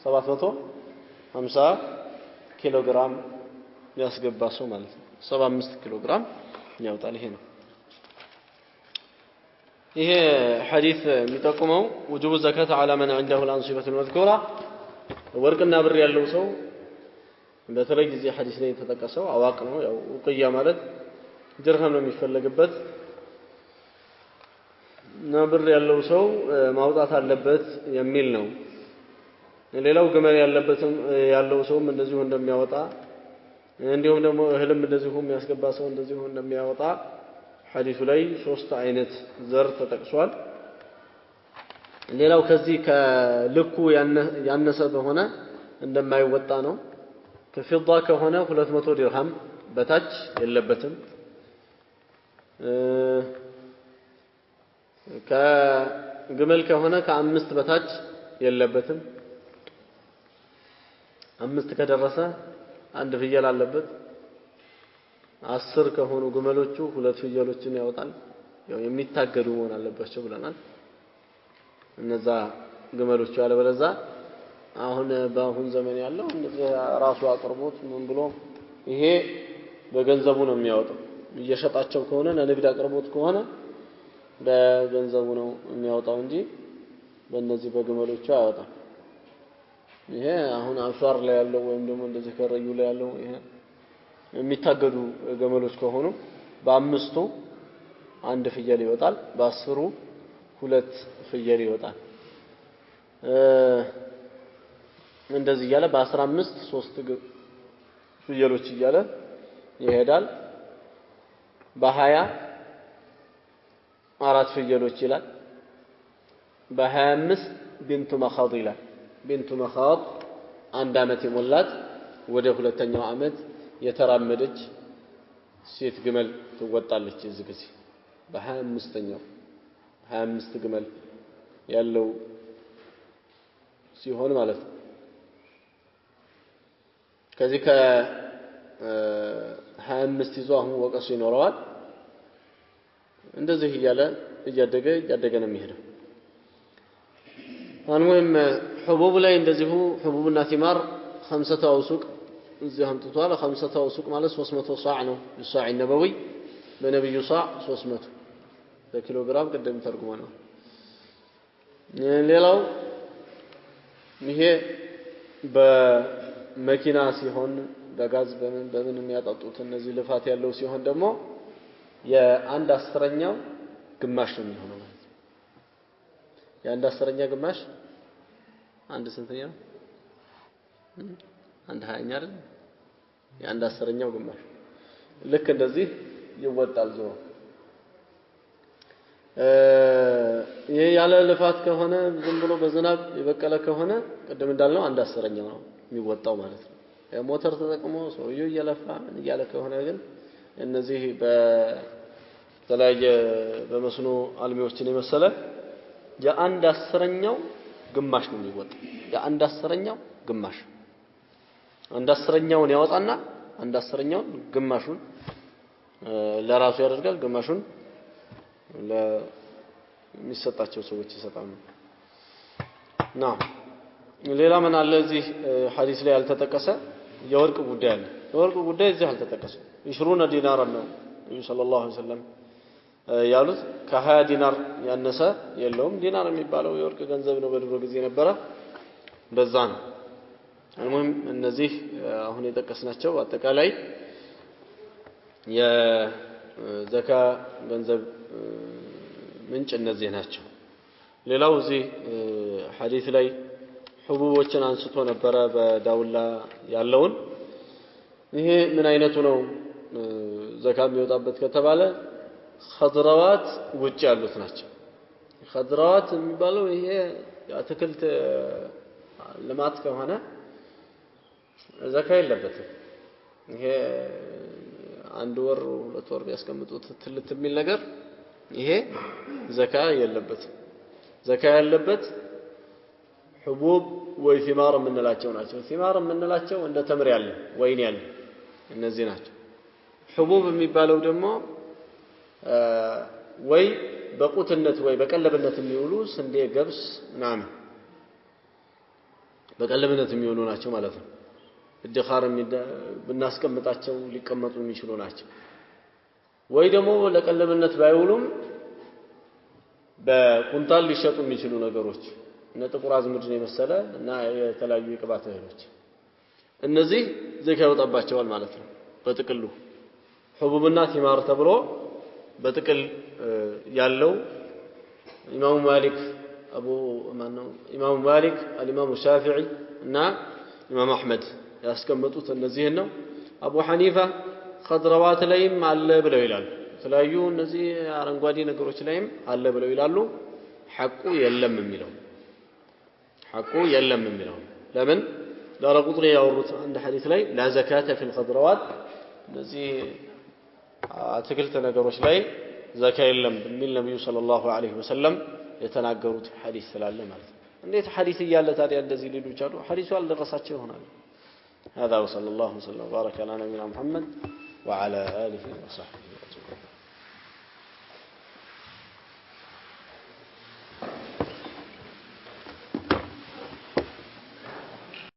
750 ኪሎ ግራም ያስገባ ሰው ማለት ነው 75 ኪሎ ግራም ያወጣል ይሄ ነው ይሄ ሐዲስ የሚጠቁመው وجوب الزكاة على من عنده الأنصبة المذكورة ወርቅና ብር ያለው ሰው በተለይ ጊዜ ሐዲስ ላይ የተጠቀሰው አዋቅ ነው ያው ኡቅያ ማለት ድርሃም ነው የሚፈልግበት እና ብር ያለው ሰው ማውጣት አለበት የሚል ነው ሌላው ግመል ያለው ሰውም እንደዚሁ እንደሚያወጣ እንዲሁም ደግሞ እህልም እንደዚሁ የሚያስገባ ሰው እንደዚሁ እንደሚያወጣ ሐዲሱ ላይ ሶስት አይነት ዘር ተጠቅሷል ሌላው ከዚህ ከልኩ ያነሰ በሆነ እንደማይወጣ ነው ከፊዳ ከሆነ 200 ድርሃም በታች የለበትም ከግመል ከሆነ ከአምስት በታች የለበትም አምስት ከደረሰ አንድ ፍየል አለበት 10 ከሆኑ ግመሎቹ ሁለት ፍየሎችን ያወጣል ያው የሚታገዱ መሆን አለባቸው ብለናል እነዛ ግመሎቹ ያለበለዛ አሁን በአሁን ዘመን ያለው እንደዚህ ራሱ አቅርቦት ምን ብሎ ይሄ በገንዘቡ ነው የሚያወጣው እየሸጣቸው ከሆነ ለንግድ አቅርቦት ከሆነ በገንዘቡ ነው የሚያወጣው እንጂ በእነዚህ በግመሎቹ አያወጣም ይሄ አሁን አፋር ላይ ያለው ወይም ደግሞ እንደዚህ ከረዩ ላይ ያለው ይሄ የሚታገዱ ግመሎች ከሆኑ በአምስቱ አንድ ፍየል ይወጣል በአስሩ ሁለት ፍየል ይወጣል እንደዚህ ያለ በ15 3 ፍየሎች ይያለ ይሄዳል በ20 አራት ፍየሎች ይላል በ25 ቢንቱ መኻድ ይላል ቢንቱ መኻድ አንድ አመት የሞላት ወደ ሁለተኛው አመት የተራመደች ሴት ግመል ትወጣለች እዚህ ጊዜ በ25ኛው 25 ግመል ያለው ሲሆን ማለት ነው ከዚህ ከ25 ይዞ አሁን ወቀሱ ይኖረዋል እንደዚህ እያደገ ነው የሚሄደው አንወም حبوب ላይ እንደዚሁ حبوبና ثمار 5 አውሱቅ እዚህ አምጥቷል 5 አውሱቅ ማለት 300 صاع ነው الصاع النبوي በነብዩ صاع 300 በኪሎ ግራም ቀደም ተርጉመናል ሌላው ይሄ በመኪና ሲሆን በጋዝ በምን የሚያጣጡት እነዚህ ልፋት ያለው ሲሆን ደግሞ የአንድ አስረኛው ግማሽ ነው የሚሆነው ማለት ነው የአንድ አስረኛ ግማሽ አንድ ስንተኛ ነው አንድ 20ኛ አይደል የአንድ አስረኛው ግማሽ ልክ እንደዚህ ይወጣል ዞሮ ይሄ ያለ ልፋት ከሆነ ዝም ብሎ በዝናብ የበቀለ ከሆነ ቀደም እንዳልነው አንድ አስረኛው ነው የሚወጣው ማለት ነው ሞተር ተጠቅሞ ሰውየው እየለፋ ምን እያለ ከሆነ ግን እነዚህ በተለያየ በመስኖ አልሚዎችን የመሰለ የአንድ አስረኛው ግማሽ ነው የሚወጣው የአንድ አስረኛው ግማሽ አንድ አስረኛውን ያወጣና አንድ አስረኛውን ግማሹን ለራሱ ያደርጋል ግማሹን ለሚሰጣቸው ሰዎች ይሰጣሉ ና ሌላ ምን አለ እዚህ ሐዲስ ላይ ያልተጠቀሰ የወርቅ ጉዳይ አለ የወርቅ ጉዳይ እዚህ ያልተጠቀሰ 20 ዲናር ነው ነብዩ ሰለላሁ ዐለይሂ ወሰለም ያሉት ከ20 ዲናር ያነሰ የለውም ዲናር የሚባለው የወርቅ ገንዘብ ነው በድሮ ጊዜ ነበረ በዛ ነው المهم እነዚህ አሁን የጠቀስናቸው አጠቃላይ የዘካ ገንዘብ ምንጭ እነዚህ ናቸው ሌላው እዚህ ሐዲስ ላይ حبوبዎችን አንስቶ ነበረ በዳውላ ያለውን ይሄ ምን አይነቱ ነው ዘካ የሚወጣበት ከተባለ خضروات ውጭ ያሉት ናቸው خضروات የሚባለው ይሄ የአትክልት ልማት ከሆነ ዘካ የለበትም ይሄ አንድ ወር ሁለት ወር ቢያስቀምጡት ትልት የሚል ነገር ይሄ ዘካ የለበትም ዘካ ያለበት حبوب ወይ ثمار የምንላቸው ናቸው ثمار የምንላቸው እንደ ተምር ያለ ወይን ያለ እነዚህ ናቸው حبوب የሚባለው ደግሞ ወይ በቁትነት ወይ በቀለብነት የሚውሉ ስንዴ ገብስ ምናምን በቀለብነት የሚውሉ ናቸው ማለት ነው الدخار ብናስቀምጣቸው ሊቀመጡ የሚችሉ ናቸው ወይ ደግሞ ለቀለብነት ባይውሉም በኩንታል ሊሸጡ የሚችሉ ነገሮች እነ ጥቁር አዝሙድን የመሰለ እና የተለያዩ የቅባት እህሎች እነዚህ ዘካ ያወጣባቸዋል ማለት ነው በጥቅሉ حبوبና ثمار ተብሎ በጥቅል ያለው ኢማሙ ማሊክ ኢማሙ ማሊክ الامام الشافعي እና ኢማም አህመድ ያስቀመጡት እነዚህ ነው አቡ ሐኒፋ خضروات ላይም አለ ብለው ይላል በተለያዩ እነዚህ አረንጓዴ ነገሮች ላይም አለ ብለው ይላሉ ሐቁ የለም የሚለው ለምን ዳራ ቁጥር ያወሩት አንድ ሐዲስ ላይ ላ ዘካተ ፊል ኸድራዋት እነዚህ አትክልት ነገሮች ላይ ዘካ የለም በሚል ነብዩ ሰለላሁ ዐለይሂ ወሰለም የተናገሩት ሐዲስ ስላለ ማለት ነው እንዴት ሐዲስ እያለ ታዲያ እንደዚህ ሊሉ ይችላሉ ሐዲሱ አልደረሳቸው ይሆናል هذا وصلى الله وسلم وبارك على نبينا محمد وعلى آله وصحبه